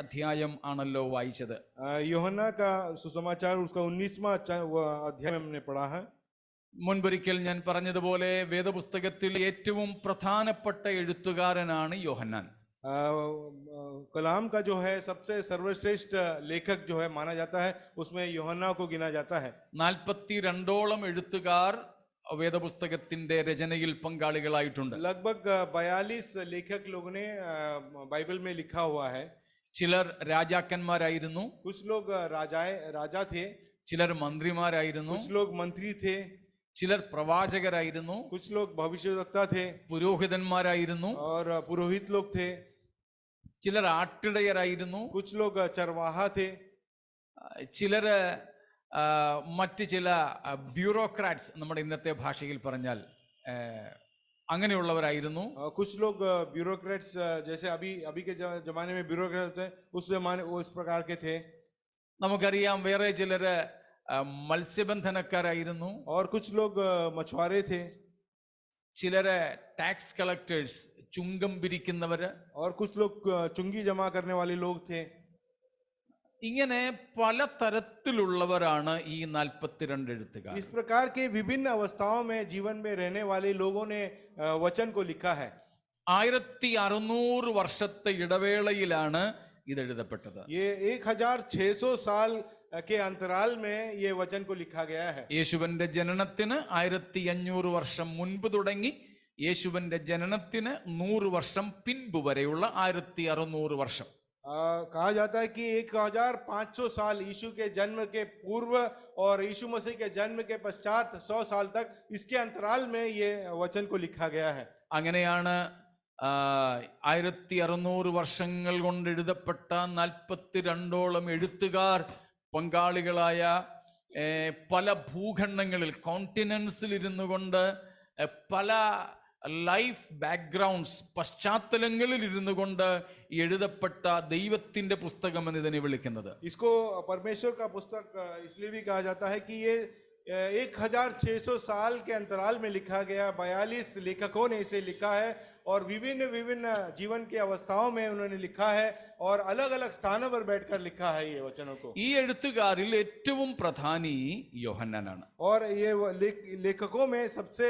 അധ്യായം ആണല്ലോ വായിച്ചത്. യോഹന്ന का सुसमाचार उसका 19वां अध्याय में हमने पढ़ा है. മുൻപൊരിക്കൽ ഞാൻ പറഞ്ഞതുപോലെ വേദപുസ്തകത്തിൽ ഏറ്റവും പ്രധാനപ്പെട്ട എഴുത്തുകാരനാണ് യോഹന്നാൻ. कलाम का जो है सबसे सर्वश्रेष्ठ लेखक जो है माना जाता है, उसमें യോഹന്ന को गिना जाता है. 42ഓളം എഴുത്തുകാർ വേദപുസ്തകത്തിന്റെ രചനയിൽ പങ്കാളികളായിട്ടുണ്ട്. लगभग 42 लेखक लोगों ने बाइबल में लिखा हुआ है. ചിലർ രാജാക്കന്മാരായിരുന്നു, कुछ लोग राजा थे, ചിലർ മന്ത്രിമാരായിരുന്നു, कुछ लोग मंत्री थे, ചിലർ പ്രവാചകരായിരുന്നു, कुछ लोग भविष्यवक्ता थे, പുരോഹിതന്മാരായിരുന്നു, और पुरोहित लोग थे, ചിലർ ആട്ടിടയരായിരുന്നു, कुछ लोग चरवाहा थे, ചിലർ മറ്റ് ചില ബ്യൂറോക്രാറ്റ്സ്, നമ്മുടെ ഇന്നത്തെ ഭാഷയിൽ പറഞ്ഞാൽ അങ്ങനെയുള്ളവരായിരുന്നു. कुछ लोग ब्यूरोक्रेट्स जैसे अभी के जमाने में ब्यूरोक्रेट थे, उस जमाने उस प्रकार के थे. നമുക്കറിയാം വേറെ ചിലര് മത്സ്യബന്ധനക്കാരായിരുന്നു, और कुछ लोग मछुआरे थे, ചിലര് ടാക്സ് കളക്ടേഴ്സ്, ചുങ്കം പിരിക്കുന്നവര്, और कुछ लोग चुंगी जमा करने वाले लोग थे. ഇങ്ങനെ പല തരത്തിലുള്ളവരാണ് ഈ 42 എഴുത്തുകാർ. इस प्रकार के विभिन्न अवस्थाओं में जीवन में रहने वाले लोगों ने वचन को लिखा है. 1600 വർഷത്തെ ഇടവേളയിലാണ് ഇത് എഴുതപ്പെട്ടത്. ये 1600 साल के अंतराल में ये वचन को लिखा गया है. യേശുവിന്റെ ജനനത്തിന് 1500 വർഷം മുൻപ് തുടങ്ങി യേശുവിന്റെ ജനനത്തിന് 100 വർഷം പിൻപ് വരെയുള്ള 1600 വർഷം. कहा जाता है कि 1500 साल यीशु के जन्म के पूर्व और यीशु मसीह के जन्म के पश्चात 100 साल तक, इसके अंतराल में ये वचन को लिखा गया है. അങ്ങനെയാണ് 1600 വർഷങ്ങൾ കൊണ്ട് എഴുതപ്പെട്ട 42ഓളം എഴുത്തുകാർ പങ്കാളികളായ പല ഭൂഖണ്ഡങ്ങളിൽ, കോണ്ടിനെന്റ്സിൽ ഇരുന്നു കൊണ്ട് പല ലൈഫ് ബാക്ക്ഗ്രൗണ്ട്സ്, പശ്ചാത്തലങ്ങളിൽ ഇരുന്നു കൊണ്ട് എഴുതപ്പെട്ട ദൈവത്തിന്റെ പുസ്തകം എന്ന് ഇതിനെ വിളിക്കുന്നത്. इसको परमेश्वर का पुस्तक इसलिए भी कहा जाता है कि ये 1600 साल के अंतराल में लिखा गया. 42 लेखकों ने इसे लिखा है और विभिन्न जीवन के अवस्थाओं में उन्होंने लिखा है और अलग अलग स्थानों पर बैठकर लिखा है ये वचनों को. ഈ എഴുത്തുകാരിൽ ഏറ്റവും പ്രധാനി യോഹന്നാനാണ്. और ये लेखकों में सबसे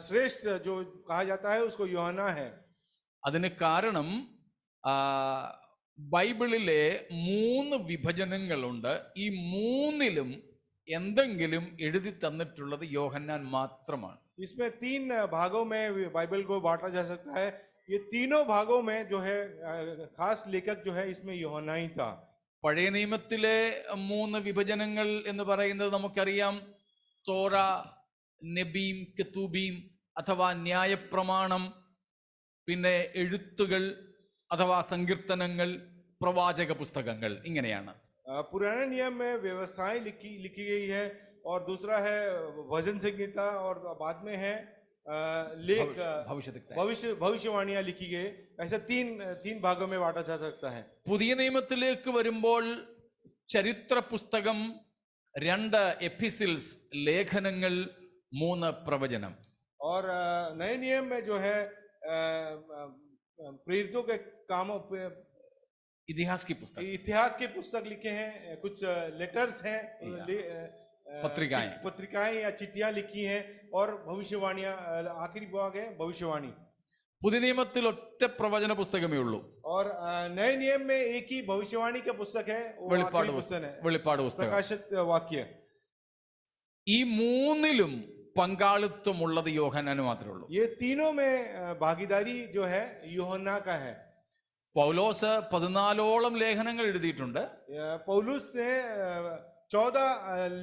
श्रेष्ठ जो कहा जाता है उसको യോഹന്ന है. അതിന് കാരണം ബൈബിളിലെ 3 വിഭജനങ്ങളുണ്ട്. ഈ 3ലും എന്തെങ്കിലും എഴുതി തന്നിട്ടുള്ളത് യോഹന്നാൻ മാത്രമാണ്. इसमें 3 भागों में बाइबल को बांटा जा सकता है. ये तीनों भागों में जो है खास लेखक जो है इसमें യോഹന്ന ही था. പഴയ നിയമത്തിലെ 3 വിഭജനങ്ങൾ എന്ന് പറയുന്നത് നമുക്കറിയാം. തോറ, നബീം, കെത്തൂബീം അഥവാ ന്യായപ്രമാണം, പിന്നെ എഴുത്തുകൾ അഥവാ സങ്കീർത്തനങ്ങൾ, പ്രവാചക പുസ്തകങ്ങൾ, ഇങ്ങനെയാണ്. पुराने नियम में व्यवस्थाएं लिखी गई है और दूसरा है भजन संहिता और बाद में है लेख भविष्यवाणियां लिखी गई. ऐसा तीन भागों में बांटा जा सकता है. പുതിയ നിയമത്തിലേക്ക് വരുമ്പോൾ ചരിത്ര പുസ്തകം, 2 എപ്പിസിൽസ്, ലേഖനങ്ങൾ, 3 പ്രവചനം. और नए नियम में जो है प्रेरितों के कामों पे इतिहास की पुस्तक लिखे हैं, कुछ लेटर्स हैं, पत्रिकाएं या चिट्ठियां लिखी हैं, और भविष्यवाणियां. आखिरी भाग है भविष्यवाणी. പുതിയ നിയമത്തിൽ ഒറ്റ പ്രവചന പുസ്തകമേ ഉള്ളൂ. और नए नियम में एक ही भविष्यवाणी का पुस्तक है, വെളിപ്പാട് പുസ്തകം, प्रकाशित वाक्य. ഈ 3ലും പങ്കാളിത്തമുള്ളത് യോഹന്നാന് മാത്രമേ ഉള്ളൂ. ये तीनों में भागीदारी जो है യോഹന്ന का है. പൗലോസ് 14ഓളം ലേഖനങ്ങൾ എഴുതിയിട്ടുണ്ട്. पौलुस ने 14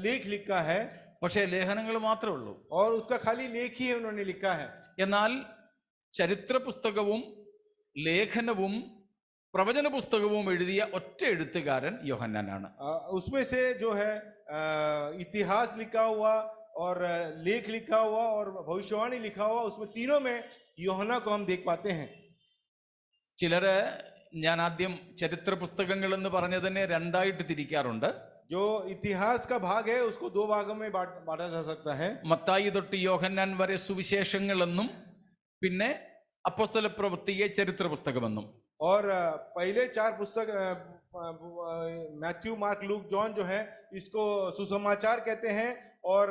लेख लिखा है, പക്ഷേ ലേഖനങ്ങൾ മാത്രമേ ഉള്ളൂ. और उसका खाली लेख ही उन्होंने लिखा है. എന്നാൽ ചരിത്ര പുസ്തകവും ലേഖനവും പ്രവചന പുസ്തകവും എഴുതിയ ഒറ്റ എഴുത്തുകാരൻ യോഹന്നാനാണ്. उसमें से जो है इतिहास लिखा हुआ और लेख लिखा हुआ और भविष्यवाणी लिखा हुआ, उसमें तीनों में യോഹന്ന को हम देख पाते हैं. ചിലര്, ഞാൻ ആദ്യം ചരിത്ര പുസ്തകങ്ങൾ എന്ന് പറഞ്ഞതിനെ 2ആയിട്ട് തിരിക്കാറുണ്ട്. जो इतिहास का भाग है उसको 2 भागों में बांटा जा सकता है. മത്തായി തൊട്ട് യോഹന്നാൻ വരെ സുവിശേഷങ്ങൾ എന്നും പിന്നെ അപ്പോസ്തല പ്രവൃത്തിയെ ചരിത്ര പുസ്തകമെന്നും. और पहले 4 पुस्तक मैथ्यू, मार्क, लूक, जॉन जो है इसको सुसमाचार कहते हैं और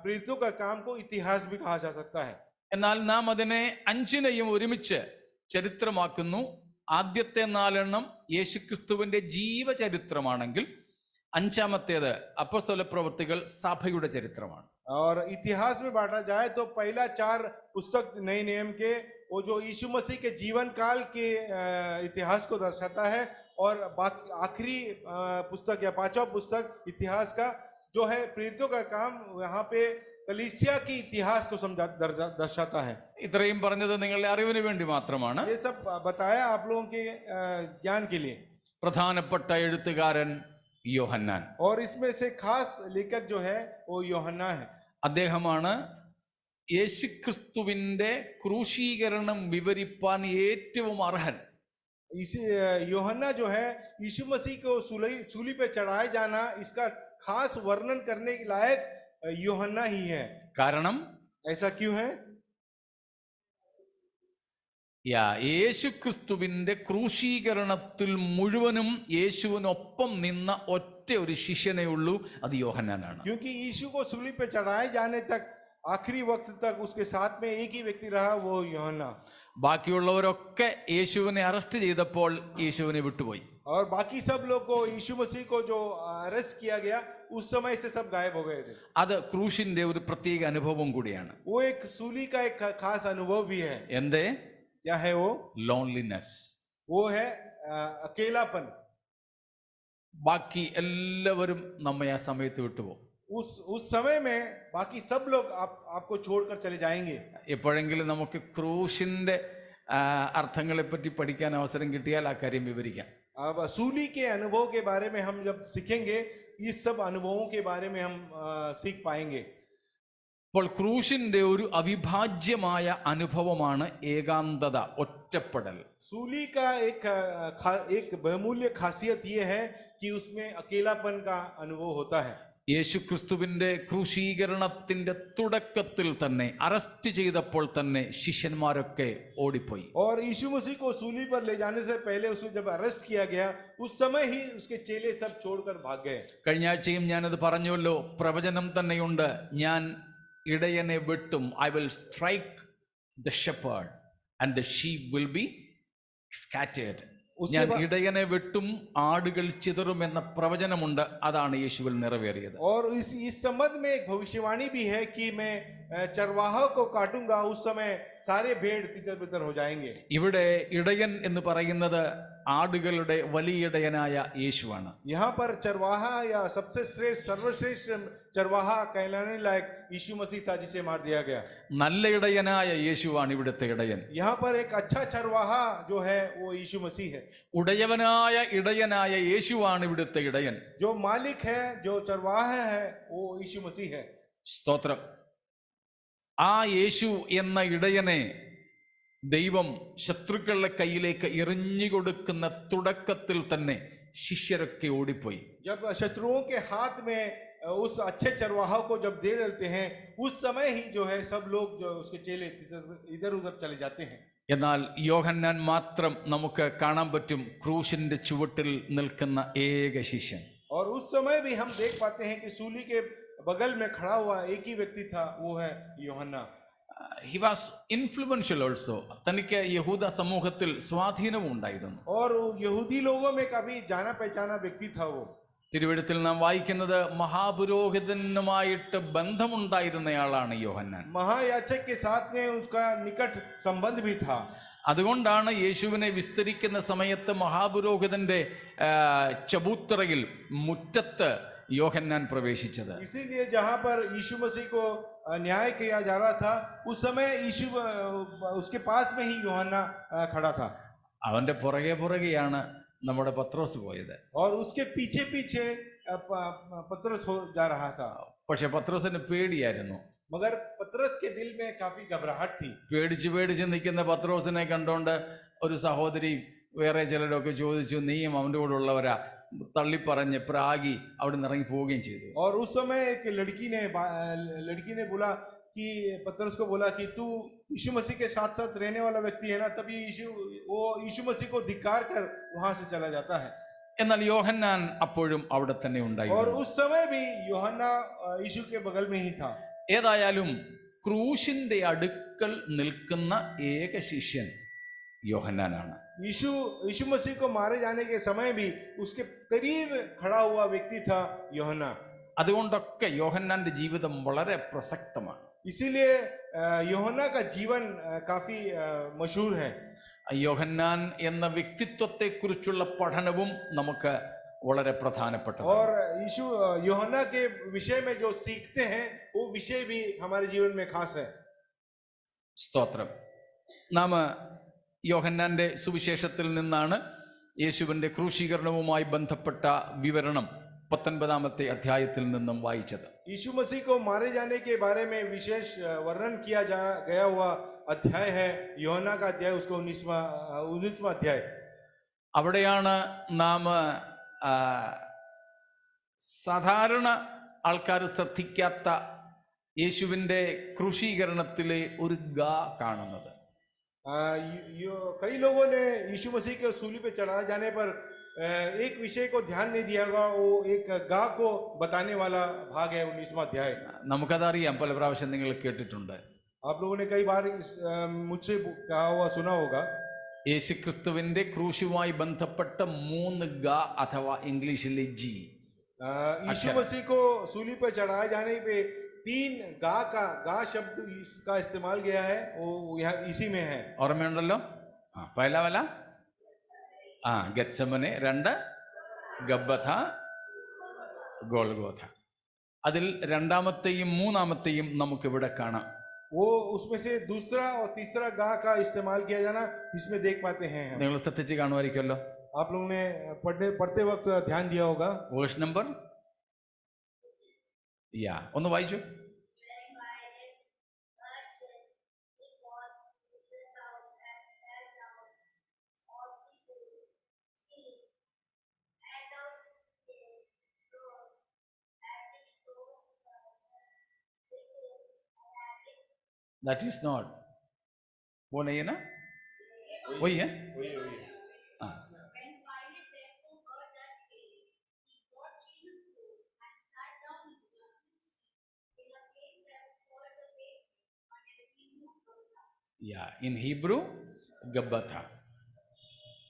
प्रेरितों का काम को इतिहास भी कहा जा सकता है। എന്നാൽ നാം അതിനെ അഞ്ചിനെയും ഒരുമിച്ച് ചരിത്രമാക്കുന്നു. ആദ്യത്തെ 4 യേശുക്രിസ്തുവിന്റെ ജീവചരിത്രമാണെങ്കിൽ അഞ്ചാമത്തേത് അപ്പോസ്തല പ്രവൃത്തികൾ സഭയുടെ ചരിത്രമാണ്. और इतिहास में बांटा जाए तो पहला 4 पुस्तक नए नियम के वो जो यीशु मसीह के जीवन काल के इतिहास को दर्शाता है और आखिरी पुस्तक या 5वां पुस्तक इतिहास का जो है प्रेरितों का काम यहाँ पे कलीसिया की इतिहास को दर्शाता है। ഇത്രയും പറഞ്ഞത് നിങ്ങളുടെ അറിവിന് വേണ്ടി മാത്രമാണ്. ये सब बताया आप लोगों के ज्ञान के लिए. പ്രധാനപ്പെട്ട എഴുത്തുകാരൻ യോഹന്നാൻ. और इसमें से खास लेखक जो है वो यूहन्ना है. അദ്ദേഹമാണ് യേശുക്രിസ്തുവിന്റെ ക്രൂശീകരണം വിവരിപ്പാൻ ഏറ്റവും അർഹൻ. इसी यूहन्ना जो है यीशु मसीह को सूली पे चढ़ाए जाना इसका खास वर्णन करने के लायक यूहन्ना ही है. കാരണം ऐसा क्यों है? യേശുക്രിസ്തുവിന്റെ ക്രൂശീകരണത്തിൽ മുഴുവനും യേശുവിനൊപ്പം നിന്ന ഒറ്റ ഒരു ശിഷ്യനേ ഉള്ളൂ, അത് യോഹന്നാനാണ്. क्योंकि यीशु को सूली पे चढ़ाए जाने तक आखिरी वक्त तक उसके साथ में एक ही व्यक्ति रहा, वो यूहन्ना. ബാക്കിയുള്ളവരൊക്കെ യേശുവിനെ അറസ്റ്റ് ചെയ്തപ്പോൾ യേശുവിനെ വിട്ടുപോയി. और बाकी सब लोग को यीशु मसीह को जो अरेस्ट किया गया उस समय से सब गायब हो गए थे. അത് ക്രൂശിന്റെ ഒരു പ്രത്യേക അനുഭവം കൂടിയാണ്. वो एक सूली का एक खास अनुभव भी है. എന്തേ? क्या है वो? ലോൺലിനെസ്. वो है अकेलापन. ബാക്കി എല്ലാവരും നമ്മെ ആ സമയത്ത് വിട്ടുപോകും. उस समय में बाकी सब लोग आपको छोड़कर चले जाएंगे. എപ്പോഴെങ്കിലും നമുക്ക് ക്രൂശിന്റെ അർത്ഥങ്ങളെ പറ്റി പഠിക്കാൻ അവസരം കിട്ടിയാൽ ആ കാര്യം വിവരിക്കാം. अब सूली के अनुभव के बारे में हम जब सीखेंगे इस सब अनुभवों के बारे में हम सीख पाएंगे. അപ്പോൾ ക്രൂശിന്റെ ഒരു അവിഭാജ്യമായ അനുഭവമാണ് ഏകാന്തത, ഒറ്റപ്പെടൽ. सूली का एक बहुमूल्य खासियत ये है कि उसमें अकेलापन का अनुभव होता है. യേശുക്രിസ്തുവിന്റെ ക്രൂശീകരണത്തിന്റെ തുടക്കത്തിൽ തന്നെ, അറസ്റ്റ് ചെയ്തപ്പോൾ തന്നെ ശിഷ്യന്മാരൊക്കെ ഓടിപ്പോയി. और यीशु मसीह को सूली पर ले जाने से पहले उसको जब अरेस्ट किया गया उस समय ही उसके चेले सब छोड़कर भाग गए. കഴിഞ്ഞ ആഴ്ചയും ഞാനത് പറഞ്ഞുവല്ലോ, പ്രവചനം തന്നെയുണ്ട്, ഞാൻ ഇടയനെ വെട്ടും, I will strike the shepherd and the sheep will be scattered. ഞാൻ ഇടയനെ വെട്ടും, ആടുകൾ ചിതറും എന്ന പ്രവചനമുണ്ട്, അതാണ് യേശുവിൽ നിറവേറിയത്. और इस संबंध में एक भविष्यवाणी भी है कि मैं चरवाहा को काटूंगा, उस समय सारे भेड़ तितर-बितर हो जाएंगे. ഇവിടെ ഇടയൻ എന്ന് പറയുന്നത് ആടുകളുടെ വലിയ ഇടയനായ യേശുവാണ്. यहाँ पर चरवाहा या सबसे श्रेष्ठ सर्वश्रेष्ठ चरवाहा कहलाने लायक यीशु मसीह था जिसे मार दिया गया. നല്ല ഇടയനായ യേശുവാണ് ഇവിടുത്തെ ഇടയൻ. यहाँ पर एक अच्छा चरवाहा जो है वो यीशु मसीह है. ഉടയവനായ ഇടയനായ യേശുവാണ് ഇവിടുത്തെ ഇടയൻ. जो मालिक है, जो चरवाहा है, वो यीशु मसीह है. സ്തോത്രം. ആ യേശു എന്ന ഇടയനെ ദൈവം ശത്രുക്കളുടെ കയ്യിലേക്ക് എറിഞ്ഞു കൊടുക്കുന്ന തുടക്കത്തിൽ തന്നെ ശിഷ്യരൊക്കെ ഓടിപ്പോയി. जब शत्रुओं के हाथ में उस अच्छे चरवाहा को जब दे देते हैं उस समय ही जो है सब लोग जो उसके चेले इधर उधर चले जाते हैं. എന്നാൽ യോഹന്നാൻ മാത്രം നമുക്ക് കാണാൻ പറ്റും ക്രൂശിന്റെ ചുവട്ടിൽ നിൽക്കുന്ന ഏക ശിഷ്യൻ. और उस समय भी हम देख पाते हैं कि सूली के बगल में खड़ा हुआ एक ही व्यक्ति था, वो है यूहन्ना. He was influential also. തനിക്ക് യഹൂദ സമൂഹത്തിൽ സ്വാധീനവും ഉണ്ടായിരുന്നു. और यहूदी लोगों में काफी जाना पहचाना व्यक्ति था वो. തിരുവെഴുത്തിൽ നാം വായിക്കുന്നത് മഹാപുരോഹിതനുമായിട്ട് ബന്ധമുണ്ടായിരുന്നയാളാണ് യോഹന്നാൻ. महायाजक के साथ में उसका निकट संबंध भी था. അതുകൊണ്ടാണ് യേശുവിനെ വിസ്തരിക്കുന്ന സമയത്ത് മഹാപുരോഹിതന്റെ ചബൂത്തറയിൽ മുറ്റത്ത് യോഹന്നാൻ പ്രവേശിച്ചത്. इसीलिए जहां पर यीशु मसीह को न्याय किया जा रहा था उस समय यीशु उसके पास में ही यूहन्ना खड़ा था. അവന്റെ പുറകെയാണ് നമ്മുടെ പത്രോസ് പോയത്. और उसके पीछे पीछे पतरस हो जा रहा था. പക്ഷെ പത്രോസിന് പേടിയായിരുന്നു. मगर पतरस के दिल में काफी घबराहट थी. പേടിച്ച് നിൽക്കുന്ന പത്രോസിനെ കണ്ടോണ്ട് ഒരു സഹോദരി വേറെ ചിലരൊക്കെ ചോദിച്ചു, നീയും അവൻ്റെ കൂടെ ഉള്ളവരാ? തള്ളിപ്പറഞ്ഞ് പ്രാഗി അവിടെ നിന്ന് ഇറങ്ങി പോവുകയും ചെയ്തു. और उस समय एक लड़की ने बोला कि पतरस को बोला कि तू यीशु मसीह के साथ साथ रहने वाला व्यक्ति है ना, तभी यीशु मसीह को धिक्कार कर वहां से चला जाता है। എന്നാൽ യോഹന്നാൻ അപ്പോഴും അവിടെ തന്നെ और ഉണ്ടായിരുന്നു. उस समय भी यूहन्ना यीशु के बगल में ही था। ഏതായാലും ക്രൂശിന്റെ അടുക്കൽ നിൽക്കുന്ന ഏക ശിഷ്യൻ യോഹന്നാനാണ്. यीशु मसीह को मारे जाने के समय भी उसके करीब खड़ा हुआ व्यक्ति था यूहन्ना। അതുകൊണ്ടൊക്കെ യോഹന്നാന്റെ ജീവിതം വളരെ പ്രസക്തമാണ്. इसीलिए यूहन्ना का जीवन काफी मशहूर है। യോഹന്നാൻ എന്ന വ്യക്തിത്വത്തെ കുറിച്ചുള്ള പഠനവും നമുക്ക് വളരെ പ്രധാനപ്പെട്ടതാണ്. और यूहन्ना के विषय में जो सीखते हैं वो विषय भी हमारे जीवन में खास है। സ്തോത്രം. നാം യോഹന്നാന്റെ സുവിശേഷത്തിൽ നിന്നാണ് യേശുവിന്റെ ക്രൂശീകരണവുമായി ബന്ധപ്പെട്ട വിവരണം 19-ാമത്തെ അധ്യായത്തിൽ നിന്നും വായിച്ചത്. यीशु मसीह को मारे जाने के बारे में विशेष वर्णन किया गया हुआ अध्याय है यूहन्ना का अध्याय, उसका 19वां अध्याय। അവിടെയാണ് നാം സാധാരണ ആൾക്കാർ ശ്രദ്ധിക്കാത്ത യേശുവിന്റെ ക്രൂശീകരണത്തിലെ ഒരു ഗാ കാണുന്നത്. कई लोगों ने यीशु मसीह के सूली पे चढ़ाए जाने पर एक विषय को ध्यान नहीं दिया होगा, वो एक गा को बताने वाला भाग है 19वां अध्याय। നമുക്കതറിയാം, പല പ്രാവശ്യം നിങ്ങൾ കേട്ടിട്ടുണ്ട്. आप लोगों ने कई बार मुझसे कहा हुआ सुना होगा। യേശുക്രിസ്തുവിന്റെ ക്രൂശുമായി ബന്ധപ്പെട്ട 3 ഗാ അഥവാ ഇംഗ്ലീഷിലെ ജി. यीशु मसीह को सूली पर चढ़ाए जाने पे 3 गा शब्द का इस्तेमाल किया है, वो यहाँ इसी में है। ഓർമ്മയുണ്ടല്ലോ? പഹല വാല ഗെത്സമനെ, 2 ഗബ്ബഥ, ഗോൽഗോഥ. അതിൽ 2-ാമത്തെയും 3-ാമത്തെയും നമുക്കിവിടെ കാണാം. वो उसमें से दूसरा और तीसरा गा का इस्तेमाल किया जाना इसमें देख पाते हैं। നിങ്ങൾ ശ്രദ്ധിച്ച് കാണുമായിരിക്കുമല്ലോ. आप लोगों ने पढ़ते वक्त ध्यान दिया होगा। വേഴ്സ് നമ്പർ ഒന്ന് വായിച്ചു. That is not. वो नहीं है ना? वही है. हाँ. When Pilate therefore heard that saying, he brought Jesus forth and sat down with the judgment seat in a place that is called the Pavement, and in Hebrew Gabbatha. Yeah, in Hebrew Gabbatha.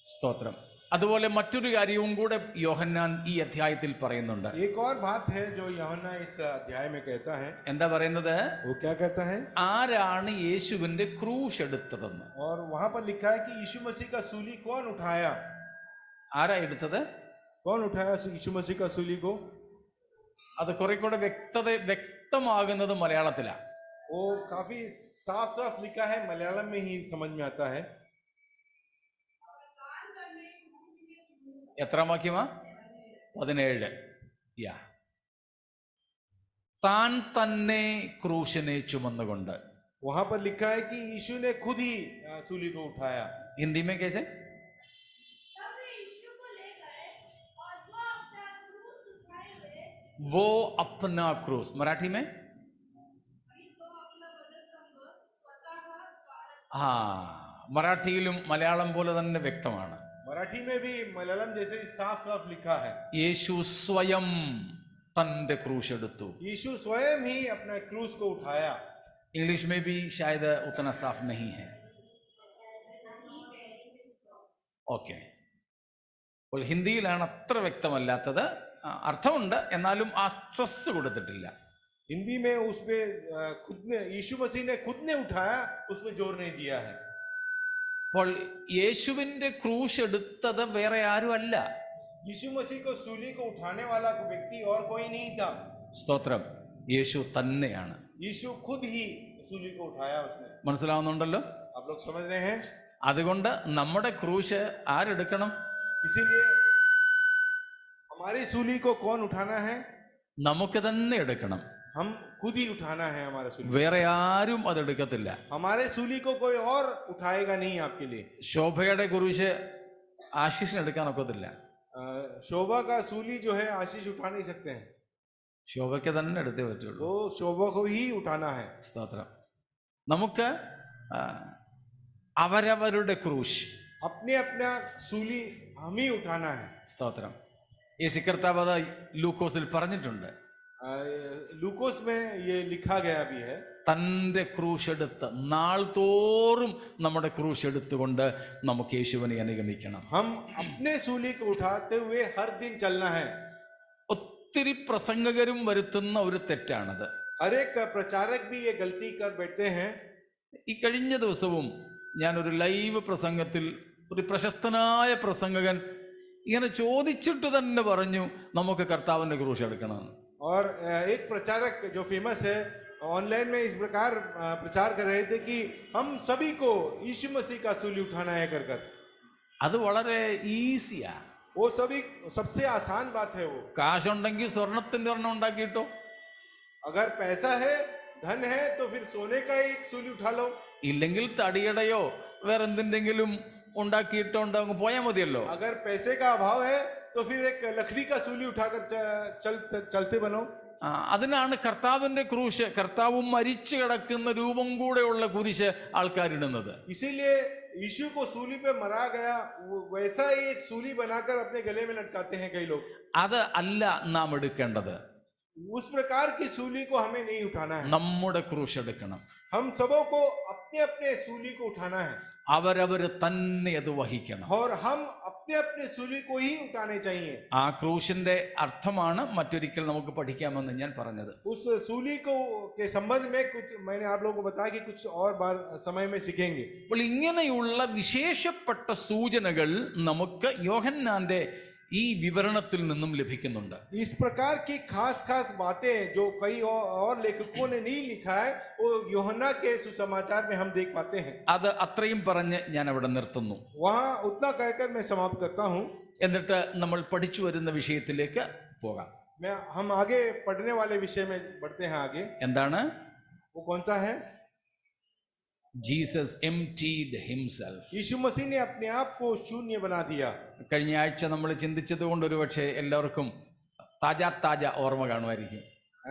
സ്തോത്രം. അതുപോലെ മറ്റൊരു കാര്യവും കൂടെ യോഹന്നാൻ ഈ അധ്യായത്തിൽ പറയുന്നുണ്ട്. एक और बात है जो यूहन्ना इस अध्याय में कहता है। എന്താ പറയുന്നത്? वो क्या कहता है? ആരാണ് യേശുവിന്റെ ക്രൂശ് എടുത്തതെന്ന്. और वहां पर लिखा है कि यीशु मसीह का सूली कौन उठाया? ആരാ എടുത്തത്? कौन उठाया यीशु मसीह का सूली को? അത് കുറെ കൂടെ വ്യക്തമാകുന്നത് മലയാളത്തിലാണ്. वो काफी साफ साफ लिखा है, मलयालम में ही समझ में आता है। എത്രാം വാക്യമാ? 17. യാ, താൻ തന്നെ ക്രൂശിനെ ചുമന്നുകൊണ്ട്. वहां पर लिखा है कि यीशु ने खुद ही सूली को उठाया। हिंदी में कैसे? वो अपना क्रूस. मराठी में? മറാഠിയിലും മലയാളം പോലെ തന്നെ വ്യക്തമാണ്. मराठी में भी मलयालम जैसे ही साफ साफ लिखा है। യേശു സ്വയം തന്റെ ക്രൂശ് എടുത്തു. यीशु स्वयं ही अपना क्रूस को उठाया। इंग्लिश में भी शायद उतना साफ नहीं है. ഓക്കെ. അപ്പോൾ ഹിന്ദിയിലാണ് അത്ര വ്യക്തമല്ലാത്തത്. അർത്ഥമുണ്ട്, എന്നാലും ആ സ്ട്രെസ് കൊടുത്തിട്ടില്ല. हिंदी में उस पे खुद ने, यीशु मसीह ने खुद ने उठाया, उस पे जोर नहीं दिया है। അപ്പോൾ യേശുവിന്റെ ക്രൂശ് എടുത്തത് വേറെ ആരും അല്ല. यीशु मसीह को सूली को उठाने वाला व्यक्ति और कोई नहीं था। സ്തോത്രം. യേശു തന്നെയാണ്. यीशु खुद ही सूली को उठाया उसने। മനസ്സിലാവുന്നുണ്ടല്ലോ? आप लोग समझ रहे हैं? അതുകൊണ്ട് നമ്മുടെ ക്രൂശ് ആരെടുക്കണം? इसीलिए हमारी सूली को कौन उठाना है? നമുക്ക് തന്നെ എടുക്കണം. हम खुद ही उठाना है हमारा सूली। വേറെ ആരും അത് എടുക്കത്തില്ല. हमारे सूली को कोई और उठाएगा नहीं आपके लिए। ശോഭയുടെ കുരിശ് ആശിഷിന് എടുക്കാൻ ഒക്കത്തില്ല. शोभा का सूली जो है आशीष उठा नहीं सकते हैं। ശോഭയ്ക്ക് തന്നെ എടുത്തേ പറ്റുള്ളൂ. वो शोभा को ही उठाना है. സ്തോത്രം. നമുക്ക് അവരവരുടെ ക്രൂശ്, अपने अपना सूली हम ही उठाना है. സ്തോത്രം. യേശു കർത്താവ് അത് ലൂക്കോസിൽ പറഞ്ഞിട്ടുണ്ട്. लूकोस में ये लिखा गया भी है. തൻ്റെ ക്രൂശ് എടുത്ത് നാൾ തോറും നമ്മുടെ ക്രൂശ് എടുത്തുകൊണ്ട് നമുക്ക് യേശുവിനെ അനുഗമിക്കണം. हम अपने सूली को उठाते हुए हर दिन चलना है. ഒത്തിരി പ്രസംഗകരും വരുത്തുന്ന ഒരു തെറ്റാണത്. हर एक प्रचारक भी ये गलती कर बैठते हैं. ഈ കഴിഞ്ഞ ദിവസവും ഞാനൊരു ലൈവ് പ്രസംഗത്തിൽ ഒരു പ്രശസ്തനായ പ്രസംഗകൻ ഇങ്ങനെ ചോദിച്ചിട്ട് തന്നെ പറഞ്ഞു നമുക്ക് കർത്താവിൻ്റെ ക്രൂശ് എടുക്കണമെന്ന്. और एक प्रचारक जो फेमस है ऑनलाइन में इस प्रकार प्रचार कर रहे थे कि हम सभी को यीशु मसीह का सूली उठाना है कर कर. അത് വളരെ ഈസിയാ. वो सभी सबसे आसान बात है. वो കാശുണ്ടെങ്കിൽ സ്വർണത്തിൻ്റെ ഒരെണ്ണം ഉണ്ടാക്കിയിട്ടോ, अगर पैसा है धन है तो फिर सोने का एक सूली उठा लो. ഇല്ലെങ്കിൽ തടിയടയോ വേറെ എന്തിൻ്റെങ്കിലും ഉണ്ടാക്കിയിട്ടോ അങ്ങ് പോയാൽ മതിയല്ലോ. अगर पैसे का अभाव है तो फिर एक लकड़ी का सूली उठाकर चलते बनो. അതിനാണ് കർത്താവിൻ്റെ ക്രൂശ്, കർത്താവും മരിച്ചു കിടക്കുന്ന രൂപം കൂടെയുള്ള കുരിശ് ആൾക്കാരിടുന്നത്. इसीलिए यीशु को सूली पे मरा गया वैसा ही एक सूली बनाकर अपने गले में लटकाते हैं कई लोग. അത് അല്ല നാം എടുക്കേണ്ടത്. उस प्रकार की सूली को हमें नहीं उठाना है. നമ്മുടെ ക്രൂശ് എടുക്കണം. हम सबों को अपने अपने सूली को उठाना है. അവരവർ തന്നെ അത് വഹിക്കണം. और हम अपने अपने सूली को ही उठाने चाहिए. ആ ക്രൂശിന്റെ അർത്ഥമാണ് മറ്റൊരിക്കൽ നമുക്ക് പഠിക്കാമെന്ന് ഞാൻ പറഞ്ഞത്. उस सूली को के संबंध में कुछ मैंने आप लोगों को बताया कि कुछ और बार समय में सीखेंगे. അപ്പോൾ ഇങ്ങനെയുള്ള വിശേഷപ്പെട്ട സൂചനകൾ നമുക്ക് യോഹന്നാന്റെ ഈ വിവരണത്തിൽ നിന്നും ലഭിക്കുന്നുണ്ട്. इस प्रकार की खास खास बातें जो कई और लेखकों ने नहीं लिखा है वो यूहन्ना के सुसमाचार में हम देख पाते हैं. അത് അത്രയും പറഞ്ഞ് ഞാൻ അവിടെ നിർത്തുന്നു. वहाँ उतना कहकर मैं समाप्त करता हूँ. എന്നിട്ട് നമ്മൾ പഠിച്ചു വരുന്ന വിഷയത്തിലേക്ക് പോകാം. हम आगे पढ़ने वाले विषय में बढ़ते हैं. आगे എന്താണ്? वो कौन सा है? Jesus emptied himself. यीशु मसीह ने अपने आप को शून्य बना दिया. കഴിഞ്ഞ ആഴ്ച നമ്മൾ ചിന്തിച്ചത് കൊണ്ട് ഒരുപക്ഷെ എല്ലാവർക്കും താജ ഓർമ്മ കാണുമായിരിക്കും.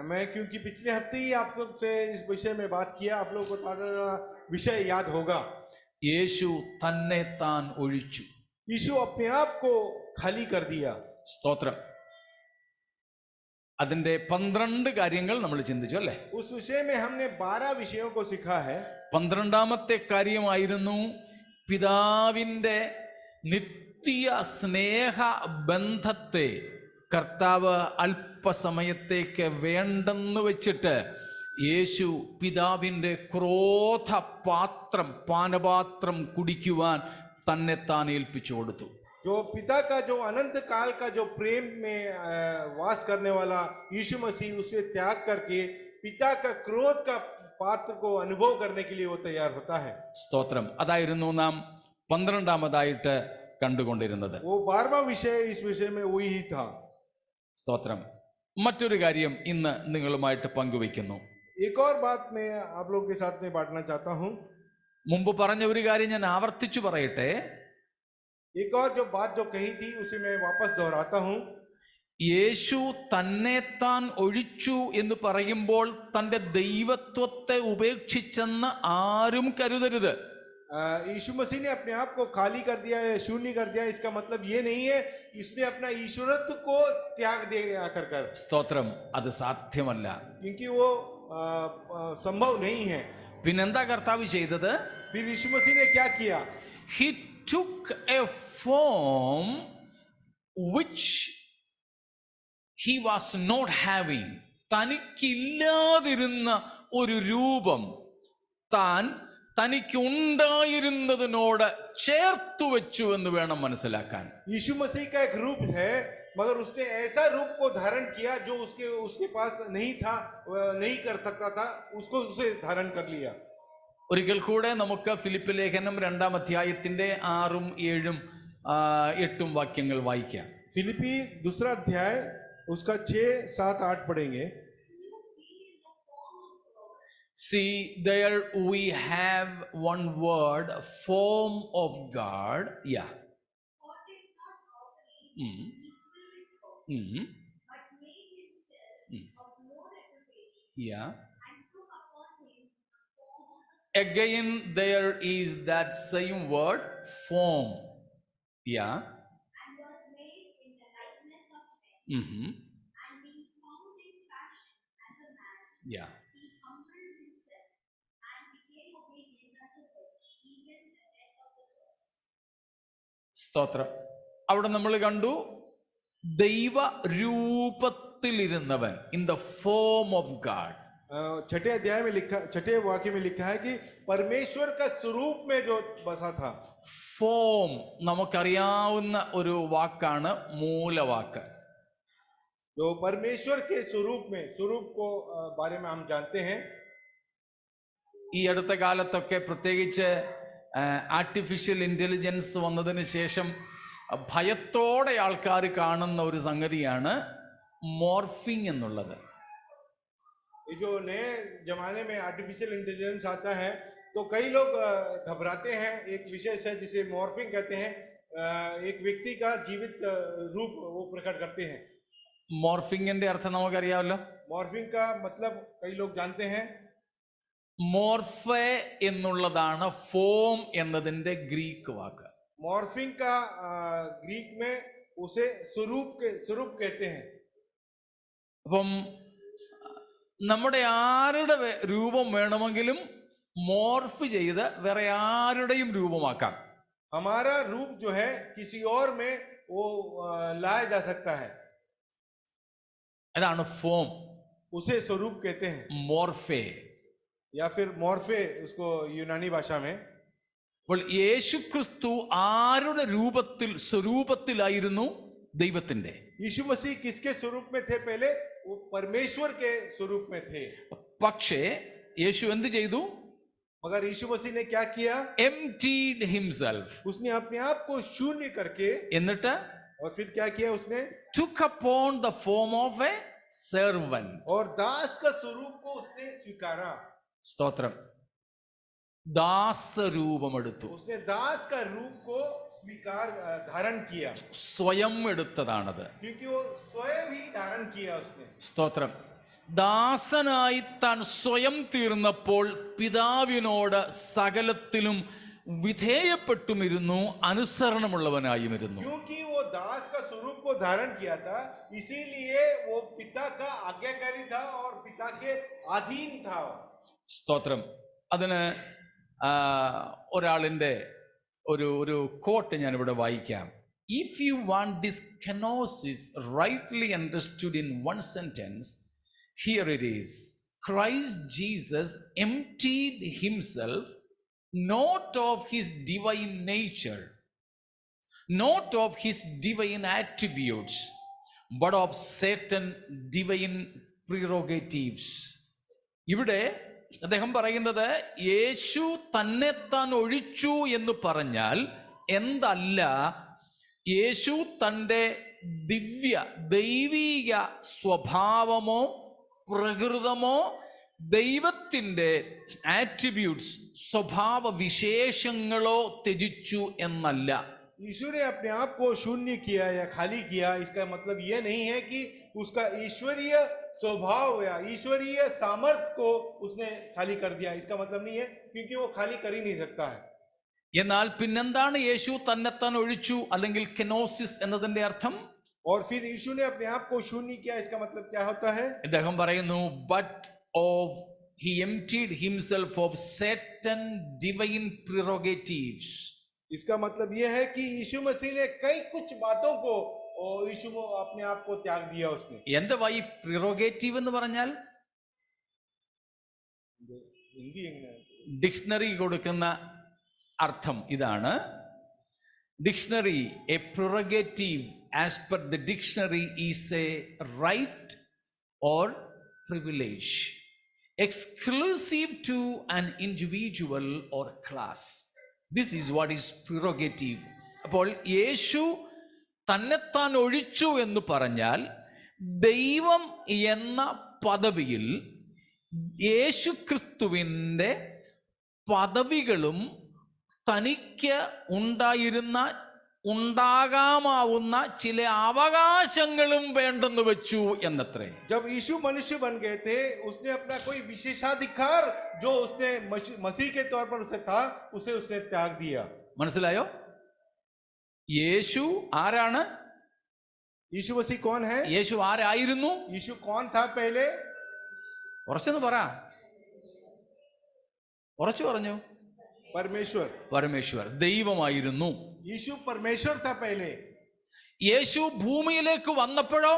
मैं क्योंकि पिछले हफ्ते ही आप लोग से इस विषय में बात किया, आप लोगों को ताजा विषय याद होगा. യേശു തന്നെ താൻ ഒഴിച്ചു. यीशु अपने आप को खाली कर दिया. സ്തോത്രം. അതിന്റെ 12 കാര്യങ്ങൾ നമ്മൾ ചിന്തിച്ചു അല്ലേ? उस विषय में हमने 12 विषयों को सीखा है. 12ാമത്തെ കാര്യമായിരുന്നു പിതാവിൻ്റെ നിത്യ സ്നേഹ ബന്ധത്തെ കർത്താവ് അല്പസമയത്തേക്ക് വേണ്ടെന്ന് വെച്ചിട്ട് യേശു പിതാവിൻ്റെ പാനപാത്രം കുടിക്കുവാൻ തന്നെ താൻ ഏൽപ്പിച്ചു കൊടുത്തു. जो पिता का जो अनंत काल का जो प्रेम में वास करने वाला यीशु मसीह उसे त्याग करके पिता का क्रोध का पात्र को अनुभव करने के लिए वो तैयार होता है. സ്തോത്രം. അതായിരുന്നു നാം 12ാമതായിട്ട് കണ്ടുകൊണ്ടിരുന്നത്. वो 12वां विषय इस विषय में वही ही था. സ്തോത്രം. മറ്റൊരു കാര്യം ഇന്ന് നിങ്ങളുമായിട്ട് പങ്കുവയ്ക്കുന്നു. एक और बात मैं आप लोगों के साथ में बांटना चाहता हूँ. മുമ്പ് പറഞ്ഞ ഒരു കാര്യം ഞാൻ ആവർത്തിച്ചു പറയട്ടെ. एक और जो बात जो कही थी उसे मैं वापस दोहराता हूँ. യേശു തന്നെ താൻ ഒഴിച്ചു എന്ന് പറയുമ്പോൾ തൻ്റെ ദൈവത്വത്തെ ഉപേക്ഷിച്ചെന്ന് ആരും കരുതരുത്. यीशु मसीह ने अपने आप को खाली कर दिया है, शून्य कर दिया. इसका मतलब ये नहीं है इसने अपना ईश्वरत्व को त्याग दिया कर. സ്തോത്രം. അത് സാധ്യമല്ല. क्योंकि वो संभव नहीं है. പിന്നെന്താ കർത്താവ് ചെയ്തത്? फिर यीशु मसीह ने क्या किया? He took a form which he was not having. തനിക്കില്ലാതിരുന്ന ഒരു രൂപം താൻ തനിക്കുണ്ടായിരുന്നതിനോട് ചേർത്തു വെച്ചു എന്ന് വേണം മനസ്സിലാക്കാൻ. यीशु मसीह का एक रूप है मगर उसने ऐसा रूप को धारण किया जो उसके पास नहीं था, नहीं कर सकता था, उसको उसे धारण कर लिया. ഒരിക്കൽ കൂടെ നമുക്ക് ഫിലിപ്പ് ലേഖനം 2-ാം അധ്യായത്തിന്റെ 6, 7, 8 വാക്യങ്ങൾ വായിക്കാം. फिलिपी 2 अध्याय उसका 6, 7, 8 पढ़ेंगे. See, there we have one word, form of God. Yeah. But made himself of Yeah. and took upon him the form of a Again, there is that same word, form. Yeah. and was made in the likeness of men. Mm-hmm. And being found in fashion as a man, Yeah. he humbled himself and became obedient unto death, even the death of the cross. സ്തോത്രം. അവിടെ നമ്മൾ കണ്ടു ദൈവ രൂപത്തിലിരുന്നവൻ, in the form of God. छठे अध्याय में लिखा, छठे वाक्य में लिखा है कि परमेश्वर का स्वरूप में जो बसा था. ഫോം നമുക്കറിയാവുന്ന ഒരു വാക്കാണ്, മൂലവാക്ക്. तो परमेश्वर के स्वरूप में, स्वरूप को बारे में हम जानते हैं. ഈ അടുത്ത കാലത്തൊക്കെ പ്രത്യേകിച്ച് ആർട്ടിഫിഷ്യൽ ഇൻ്റലിജൻസ് വന്നതിന് ശേഷം ഭയത്തോടെ ആൾക്കാർ കാണുന്ന ഒരു സംഗതിയാണ് മോർഫിംഗ് എന്നുള്ളത്. ये जो नए जमाने में आर्टिफिशियल इंटेलिजेंस आता है तो कई लोग घबराते हैं. एक विशेष है जिसे मॉर्फिंग कहते हैं. एक व्यक्ति का जीवित रूप वो प्रकट करते हैं. മോർഫിങ്ങിന്റെ അർത്ഥം നമുക്കറിയാമല്ലോ. मॉर्फिंग का मतलब कई लोग जानते हैं. മോർഫെ എന്നുള്ളതാണ് ഫോം എന്നതിൻ്റെ ഗ്രീക്ക് വാക്ക്. मॉर्फिंग का ग्रीक में उसे स्वरूप कहते हैं. അപ്പം നമ്മുടെ ആരുടെ രൂപം വേണമെങ്കിലും മോർഫ് ചെയ്ത് വേറെ ആരുടെയും രൂപമാക്കാം. हमारा रूप जो है किसी और में वो लाया जा सकता है. അതാണ് ഫോം, उसे स्वरूप कहते हैं മോർഫെ. या फिर मॉर्फे उसको यूनानी भाषा में. അപ്പോൾ യേശുക്രിസ്തു ആരുടെ രൂപത്തിൽ, സ്വരൂപത്തിലായിരുന്നു? ദൈവത്തിന്റെ. यीशु मसीह किसके स्वरूप में थे? पहले वो परमेश्वर के स्वरूप में थे. പക്ഷേ യേശു എന്ത് ചെയ്തു? मगर यीशु मसीह ने क्या किया? emptied himself. उसने अपने आप को शून्य करके, എന്നിട്ട് और फिर क्या किया उसने? took upon the form of a servant. और दास का स्वरूप को उसने स्वीकारा. സ്തോത്രം. ദാസരൂപമെടുത്തു. उसने दास का रूप को स्वीकार धारण किया. സ്വയം എടുത്തതാണത്. क्योंकि वो स्वयं ही धारण किया उसने. സ്തോത്രം. ദാസനായി താൻ സ്വയം തീർന്നപ്പോൾ പിതാവിനോട് സകലത്തിലും വിധേയപ്പെട്ടുമിരുന്നു, അനുസരണമുള്ളവനായുമിരുന്നു. क्योंकि वो दास का स्वरूप को धारण किया था, इसीलिए वो पिता का आज्ञाकारी था और पिता के अधीन था. സ്തോത്രം. അതിന് ഒരാളിൻ്റെ ഒരു കോട്ട് ഞാനിവിടെ വായിക്കാം. If you want this kenosis rightly understood in one sentence, here it is. Christ Jesus emptied himself not of his divine nature, not of his divine attributes, but of certain divine prerogatives. ഇവിടെ അദ്ദേഹം പറയുന്നത് യേശു തന്നെത്താൻ ഒഴിച്ചു എന്ന് പറഞ്ഞാൽ എന്തല്ല, യേശു തൻ്റെ ദൈവീക സ്വഭാവമോ പ്രകൃതമോ ദൈവത്തിൻ്റെ ആട്രിബ്യൂട്ട്സ്, സ്വഭാവ വിശേഷങ്ങളോ ത്യജിച്ചു എന്നല്ല. यीशु ने अपने आप को शून्य किया या खाली किया. इसका मतलब यह नहीं है कि उसका ईश्वरीय स्वभाव या ईश्वरीय सामर्थ्य को उसने खाली कर दिया. इसका मतलब नहीं है, क्योंकि वो खाली कर ही नहीं सकता है. എന്നാൽ പിന്നെന്താണ് യേശു തന്നെത്താൻ ഒഴിച്ചു അല്ലെങ്കിൽ കെനോസിസ് എന്നതിന്റെ അർത്ഥം? और फिर यीशु ने अपने आप को शून्य किया. इसका मतलब क्या होता है? അദ്ദേഹം പറയുന്നു, but of he emptied himself of certain divine prerogatives. इसका मतलब यह है कि यीशु मसीह ने कई कुछ बातों को यीशु अपने आप को त्याग दिया उसने. എന്തുവാ ഈ പ്രിറോഗേറ്റീവ് എന്ന് പറഞ്ഞാൽ? हिंदी ഡിക്ഷണറി കൊടുക്കുന്ന അർത്ഥം ഇതാണ്. Dictionary, a prerogative as per the dictionary is a right or privilege exclusive to an individual or class. This is what is prerogative. അപ്പോൾ യേശു തന്നെത്താൻ ഒഴിച്ചു എന്ന് പറഞ്ഞാൽ ദൈവം എന്ന പദവിയിൽ യേശു ക്രിസ്തുവിൻ്റെ പദവികളും തനിക്ക് ഉണ്ടായിരുന്ന ഉണ്ടാകാമാവുന്ന ചില അവകാശങ്ങളും വേണ്ടെന്ന് വെച്ചു എന്നത്രേ. जब यीशु मनुष्य बन गए थे, उसने अपना कोई विशेषाधिकार जो उसने मसीह के तौर पर उसे था, उसे उसने त्याग दिया। മനസ്സിലായോ? യേശു ആരാണ്? यीशु मसीह कौन है? യേശു ആരായിരുന്നു? यीशु कौन था पहले? ഉറച്ചെന്ന് പറ. ഉറച്ചു പറഞ്ഞു. परमेश्वर। പരമേശ്വർ ദൈവമായിരുന്നു. यीशु परमेश्वर था पहले। യേശു ഭൂമിയിലേക്ക് വന്നപ്പോഴോ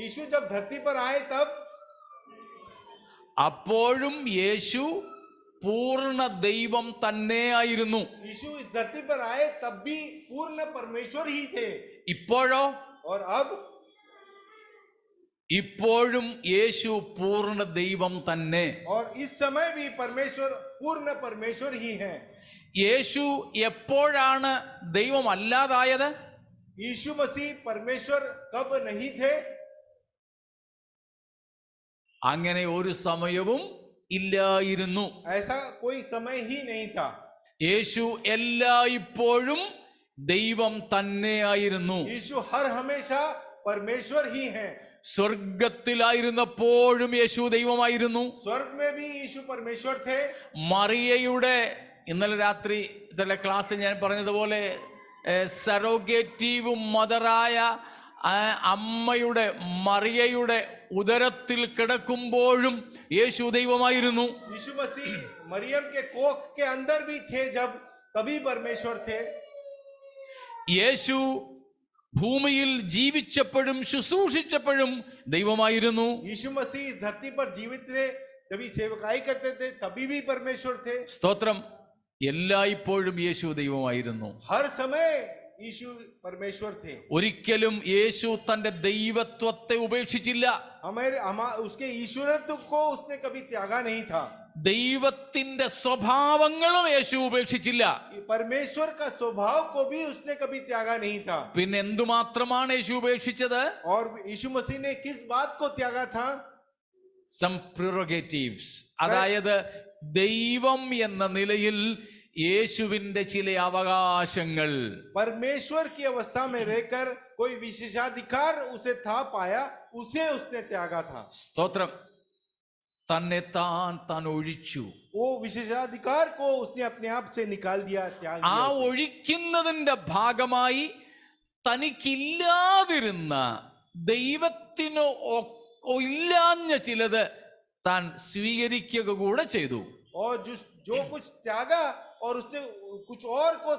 यीशु जब धरती पर आए तब അപ്പോഴും യേശു പൂർണ്ണ ദൈവം തന്നെ ആയിരുന്നു. यीशु इस धरती पर आए तब भी पूर्ण परमेश्वर ही थे। ഇപ്പോഴോ और अब ഇപ്പോഴും യേശു പൂർണ്ണ ദൈവം തന്നെ. और इस समय भी परमेश्वर पूर्ण परमेश्वर ही हैं। യേശു എപ്പോഴാണ് ദൈവം അല്ലാതായത്? यीशु मसीह परमेश्वर कब नहीं थे? അങ്ങനെ ഒരു സമയവും ഇല്ലായിരുന്നു. ऐसा कोई समय ही नहीं था। യേശു എല്ലായ്പ്പോഴും ദൈവം തന്നെയായിരുന്നു. यीशु हर हमेशा परमेश्वर ही हैं। സ്വർഗത്തിലായിരുന്നപ്പോഴും യേശു ദൈവമായിരുന്നു. स्वर्ग में भी यीशु परमेश्वर थे। മറിയയുടെ ഇന്നലെ രാത്രി ഇന്നലെ ക്ലാസ്സിൽ ഞാൻ പറഞ്ഞതുപോലെ സറോഗേറ്റീവ് മദറായ അമ്മയുടെ മറിയയുടെ ഉദരത്തിൽ കിടക്കുമ്പോഴും യേശു ദൈവമായിരുന്നു. यीशु मसीह मरियम के कोख के अंदर भी थे जब, तभी परमेश्वर थे। യേശു ഭൂമിയിൽ ജീവിച്ചപ്പോഴും ശുശ്രൂഷിച്ചപ്പോഴും ദൈവമായിരുന്നു. यीशु मसीह इस धरती पर जीवित थे, तभी सेवकाई करते थे, तभी भी परमेश्वर थे। സ്തോത്രം. എല്ലായ്പ്പോഴും യേശു ദൈവമായിരുന്നു. हर समय यीशु परमेश्वर थे। ഒരിക്കലും യേശു തന്റെ ദൈവത്വത്തെ ഉപേക്ഷിച്ചില്ല. उसके ईश्वरत्व को उसने कभी त्यागा नहीं था। ദൈവത്തിന്റെ സ്വഭാവങ്ങളും യേശു ഉപേക്ഷിച്ചില്ല. परमेश्वर का स्वभाव को भी उसने कभी त्यागा नहीं था। പിന്നെ എന്തുമാത്രമാണ് യേശു ഉപേക്ഷിച്ചത്? और यीशु मसीह ने किस बात को त्यागा था? some prerogatives, അതായത് ദൈവം എന്ന നിലയിൽ യേശുവിന്റെ ചില അവകാശങ്ങൾ. परमेश्वर की अवस्था में रहकर कोई विशेषाधिकार उसे था पाया, उसे उसने त्यागा था। സ്തോത്രം. തന്നെ താൻ ഒഴിച്ചു. वो विशेषाधिकार को उसने अपने आप से निकाल दिया, त्याग ആ दिया उसे। ഒഴിക്കുന്നതിന്റെ ഭാഗമായി തനിക്കില്ലാതിരുന്ന ദൈവത്തിന് ഇല്ലാഞ്ഞ ചിലത് താൻ സ്വീകരിക്കുക കൂടെ ചെയ്തു. और जो कुछ त्यागा और उसने कुछ और को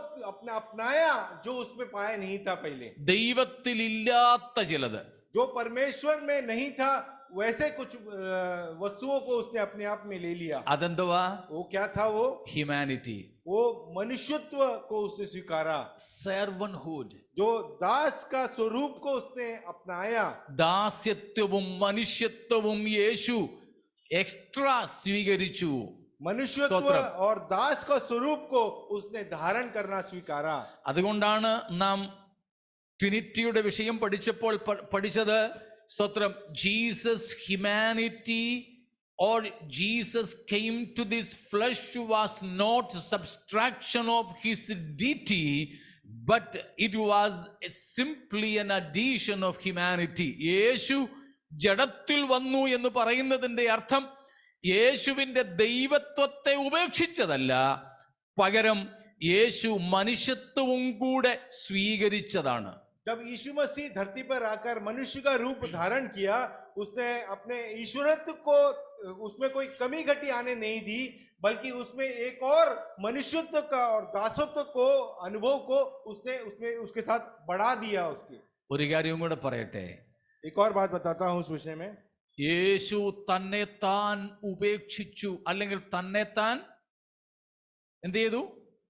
अपनाया जो उसमें पाया नहीं था पहले। ദൈവത്തിൽ ഇല്ലാത്ത ചിലത്, जो परमेश्वर में नहीं था, वैसे कुछ वस्तुओं को उसने अपने आप में ले लिया। അതെന്തുവാ? वो क्या था? वो ഹ്യൂമാനിറ്റി, वो मनुष्यत्व को उसने स्वीकारा। സെർവൻഹുഡ്, जो दास का स्वरूप को उसने अपनाया। ദാസ്യത്വവും മനുഷ്യത്വവും യേശു എക്സ്ട്രാ സ്വീകരിച്ചു. मनुष्यत्व स्तोत्रम। और दास का स्वरूप को उसने धारण करना स्वीकारा। അതുകൊണ്ടാണ് നാം ട്രിനിറ്റിയുടെ വിഷയം പഠിച്ചപ്പോൾ പഠിച്ചത്, സ്തോത്രം, Jesus humanity or Jesus came to this flesh was not subtraction of his deity, but it was simply an addition of humanity. യേശു ജഡത്തിൽ വന്നു എന്ന് പറയുന്നതിന്റെ അർത്ഥം യേശുവിന്റെ ദൈവത്വത്തെ ഉപേക്ഷിച്ചതല്ല, പകരം യേശു മനുഷ്യത്വവും കൂടെ സ്വീകരിച്ചതാണ്. जब यीशु मसीह धरती पर आकर मनुष्य का रूप धारण किया, उसने अपने ईश्वरत्व को, उसमें कोई कमी घटी आने नहीं दी, बल्कि उसमें एक और मनुष्यत्व का और दासत्व को, अनुभव को उसने उसमें उसके साथ बढ़ा दिया उसके। ഒരു കാര്യവും കൂടെ പറയട്ടെ. एक और बात बताता हूं उस विषय में। യേശു തന്നെ താൻ ഉപേക്ഷിച്ചു, അല്ലെങ്കിൽ തന്നെ താൻ എന്ത് ചെയ്തു?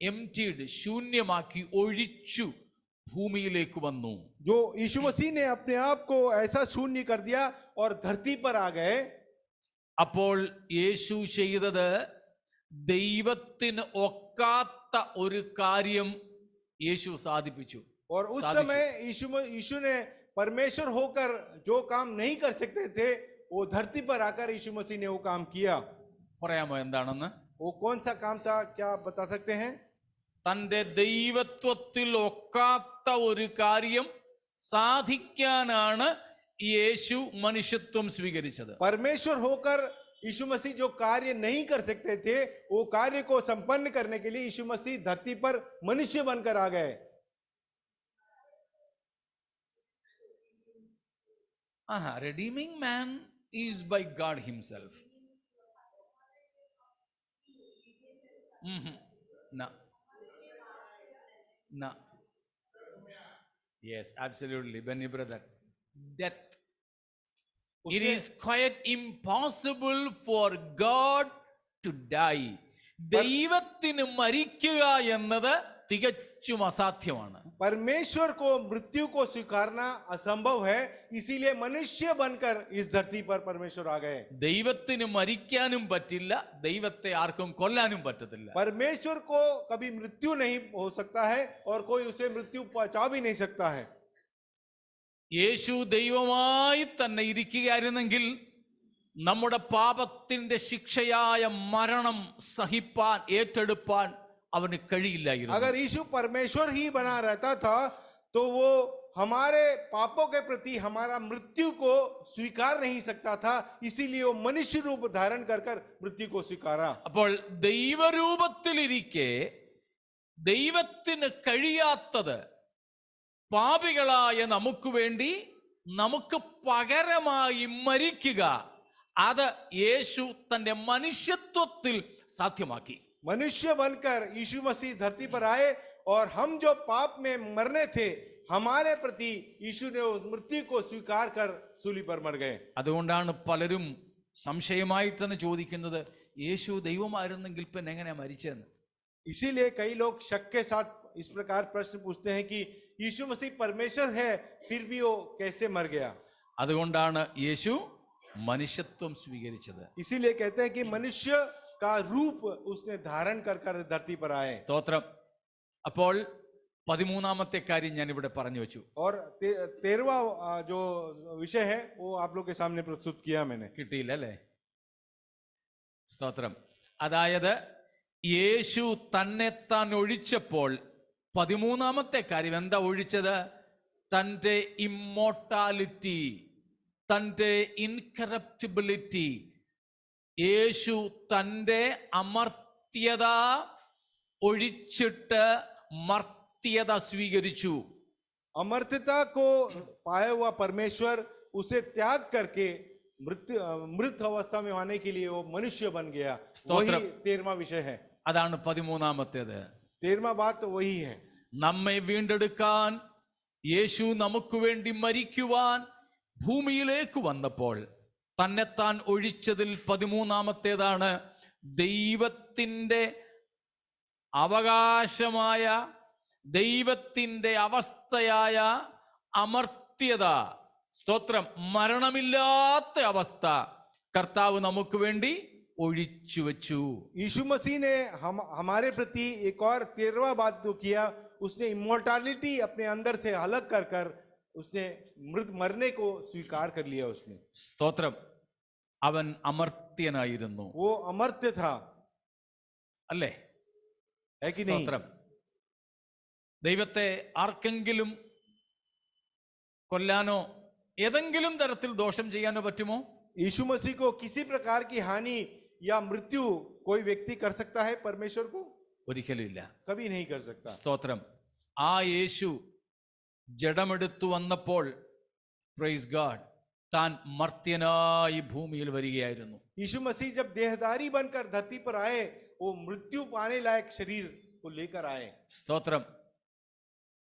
എംപ്റ്റീഡ്, ശൂന്യമാക്കി, ഒഴിച്ചു ഭൂമിയിലേക്ക് വന്നു. जो यीशु मसीह ने अपने आप को ऐसा शून्य कर दिया और धरती पर आ गए। അപ്പോൾ യേശു ചെയ്തത് ദൈവത്തിന് ഒക്കാത്ത ഒരു കാര്യം യേശു സാധിപ്പിച്ചു. और उस समय यीशु ने परमेश्वर होकर जो काम नहीं कर सकते थे, वो धरती पर आकर यीशु मसीह ने वो काम किया। പറയാമോ എന്താണെന്ന്? वो कौन सा काम था? क्या आप बता सकते हैं? തന്റെ ദൈവത്വത്തിൽ ഒക്കാത്ത ഒരു കാര്യം സാധിക്കാനാണ് യേശു മനുഷ്യത്വം സ്വീകരിച്ചത്. परमेश्वर होकर यीशु मसीह जो कार्य नहीं कर सकते थे, वो कार्य को संपन्न करने के लिए यीशु मसीह धरती पर मनुष्य बनकर आ गए. Redeeming man is by God himself. No. No. Yes, absolutely, Benny brother. Death. It is quite impossible for God to die. ദൈവത്തിന് മരിക്കുക എന്നത് തികച്ചും അസാധ്യമാണ്. परमेश्वर को मृत्यु को स्वीकारना असंभव है, इसीलिए मनुष्य बनकर इस धरती पर परमेश्वर आ गए. ദൈവത്തിന് മരിക്കാനും പറ്റില്ല, ദൈവത്തെ ആർക്കും കൊല്ലാനും പറ്റത്തില്ല. परमेश्वर को कभी मृत्यु नहीं हो सकता है और कोई उसे मृत्यु पहुंचा भी नहीं सकता है. യേശു ദൈവമായി തന്നെ ഇരിക്കുകയായിരുന്നെങ്കിൽ നമ്മുടെ പാപത്തിന്റെ ശിക്ഷയായ മരണം സഹിപ്പാൻ ഏറ്റെടുപ്പാൻ അവന് കഴിയില്ലായിരുന്നു. अगर यीशु परमेश्वर ही बना रहता था तो वो हमारे पापों के प्रति हमारा मृत्यु को स्वीकार नहीं सकता था, इसीलिए वो मनुष्य रूप धारण कर कर मृत्यु को स्वीकारा. അപ്പോൾ ദൈവരൂപത്തിലിരിക്കെ ദൈവത്തിന് കഴിയാത്തത് പാപികളായ നമുക്ക് വേണ്ടി നമുക്ക് പകരമായി മരിക്കുക, അത് യേശു തന്റെ മനുഷ്യത്വത്തിൽ സാധ്യമാക്കി. मनुष्य बनकर यीशु मसीह धरती पर आए और हम जो पाप में मरने थे, हमारे प्रति यीशु ने उस मृत्यु को स्वीकार कर सूली पर मर गए. അതുകൊണ്ടാണ് പലരും സംശയമായി തന്നെ ചോദിക്കുന്നത്, യേശു ദൈവമായിരുന്നെങ്കിൽ പിന്നെ എങ്ങനെ മരിച്ചെന്ന്. इसीलिए कई लोग शक के साथ इस प्रकार प्रश्न पूछते हैं कि यीशु मसीह परमेश्वर है, फिर भी वो कैसे मर गया. അതുകൊണ്ടാണ് യേശു മനുഷ്യത്വം സ്വീകരിച്ചത്. इसीलिए कहते हैं कि मनुष्य का रूप उसने धारण कर कर धरती पर आए. സ്തോത്രം. അപ്പോൾ 13ാമത്തെ കാര്യം ഞാൻ ഇവിടെ പറഞ്ഞു വെച്ചു. और 13वां जो विषय है वो आप लोग के सामने प्रस्तुत किया मैंने. കിട്ടിയില്ല അല്ലേ? സ്തോത്രം. അതായത് യേശു തന്നെത്താൻ ഒഴിച്ചപ്പോൾ 13ാമത്തെ കാര്യം എന്താ ഒഴിച്ചത്? തൻ്റെ ഇമ്മോർട്ടാലിറ്റി, തൻ്റെ ഇൻകറപ്റ്റിബിലിറ്റി. യേശു തൻ്റെ അമർത്യത ഒഴിച്ചിട്ട് മർത്യത സ്വീകരിച്ചു. अमर्त्यता को पाया हुआ परमेश्वर उसे त्याग करके मृत अवस्था में आने के लिए वो मनुष्य बन गया. वही 13वां विषय है. അതാണ് 13ാമത്തേത്. 13वां बात वही है. നമ്മെ വീണ്ടെടുക്കാൻ യേശു നമുക്ക് വേണ്ടി മരിക്കുവാൻ ഭൂമിയിലേക്ക് വന്നപ്പോൾ തന്നെത്താൻ ഒഴിച്ചതിൽ 13ാമത്തേതാണ് ദൈവത്തിൻ്റെ അവകാശമായ, ദൈവത്തിൻ്റെ അവസ്ഥയായ അമർത്യത. സ്തോത്രം. മരണമില്ലാത്ത അവസ്ഥ കർത്താവ് നമുക്ക് വേണ്ടി ഒഴിച്ചു വെച്ചു. यीशु मसीह ने हमारे प्रति एक और 13वां बात जो किया, उसने इमोर्टैलिटी अपने अंदर से अलग कर कर उसने मरने को स्वीकार कर लिया. उसने സ്തോത്രം. അവൻ അമർത്യനായിരുന്നു. वो अमर्त्य था, അല്ലേ? है कि नहीं? സ്തോത്രം. ദൈവത്തെ ആർക്കെങ്കിലും കൊല്ലാനോ ഏതെങ്കിലും തരത്തിൽ ദോഷം ചെയ്യാനോ പറ്റുമോ? यीशु मसीह को किसी प्रकार की हानि या मृत्यु कोई व्यक्ति कर सकता है परमेश्वर को? ഒരിക്കലും ഇല്ല. कभी नहीं कर सकता. സ്തോത്രം. ആ യേശു ജഡമെടുത്തു വന്നപ്പോൾ, പ്രൈസ് ഗാഡ്, താൻ മർത്യനായി ഭൂമിയിൽ വരികയായിരുന്നു. यीशु मसीह जब देहधारी बनकर धरती पर आए, वो मृत्यु पाने लायक शरीर को लेकर आए. സ്തോത്രം.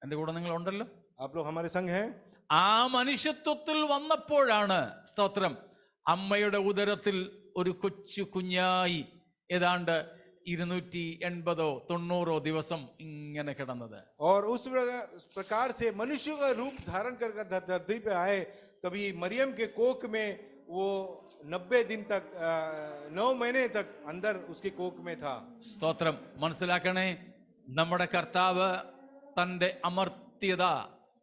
എൻ്റെ കൂടെ നിങ്ങൾ ഉണ്ടല്ലോ. आप लोग हमारे संग हैं. ആ മനുഷ്യത്വത്തിൽ വന്നപ്പോഴാണ്, സ്തോത്രം, അമ്മയുടെ ഉദരത്തിൽ ഒരു കൊച്ചു കുഞ്ഞായി ഏതാണ്ട് 280-90 ദിവസം ഇങ്ങനെ കിടന്നത്. और उस प्रकार से मनुष्य का रूप धारण कर धरती पे आए, तभी मरियम के कोख में वो 90 दिन तक 9 महीने तक अंदर उसके कोख में था. സ്തോത്രം. മനസ്സിലാക്കണേ, നമ്മുടെ കർത്താവ് തൻ്റെ അമർത്യത,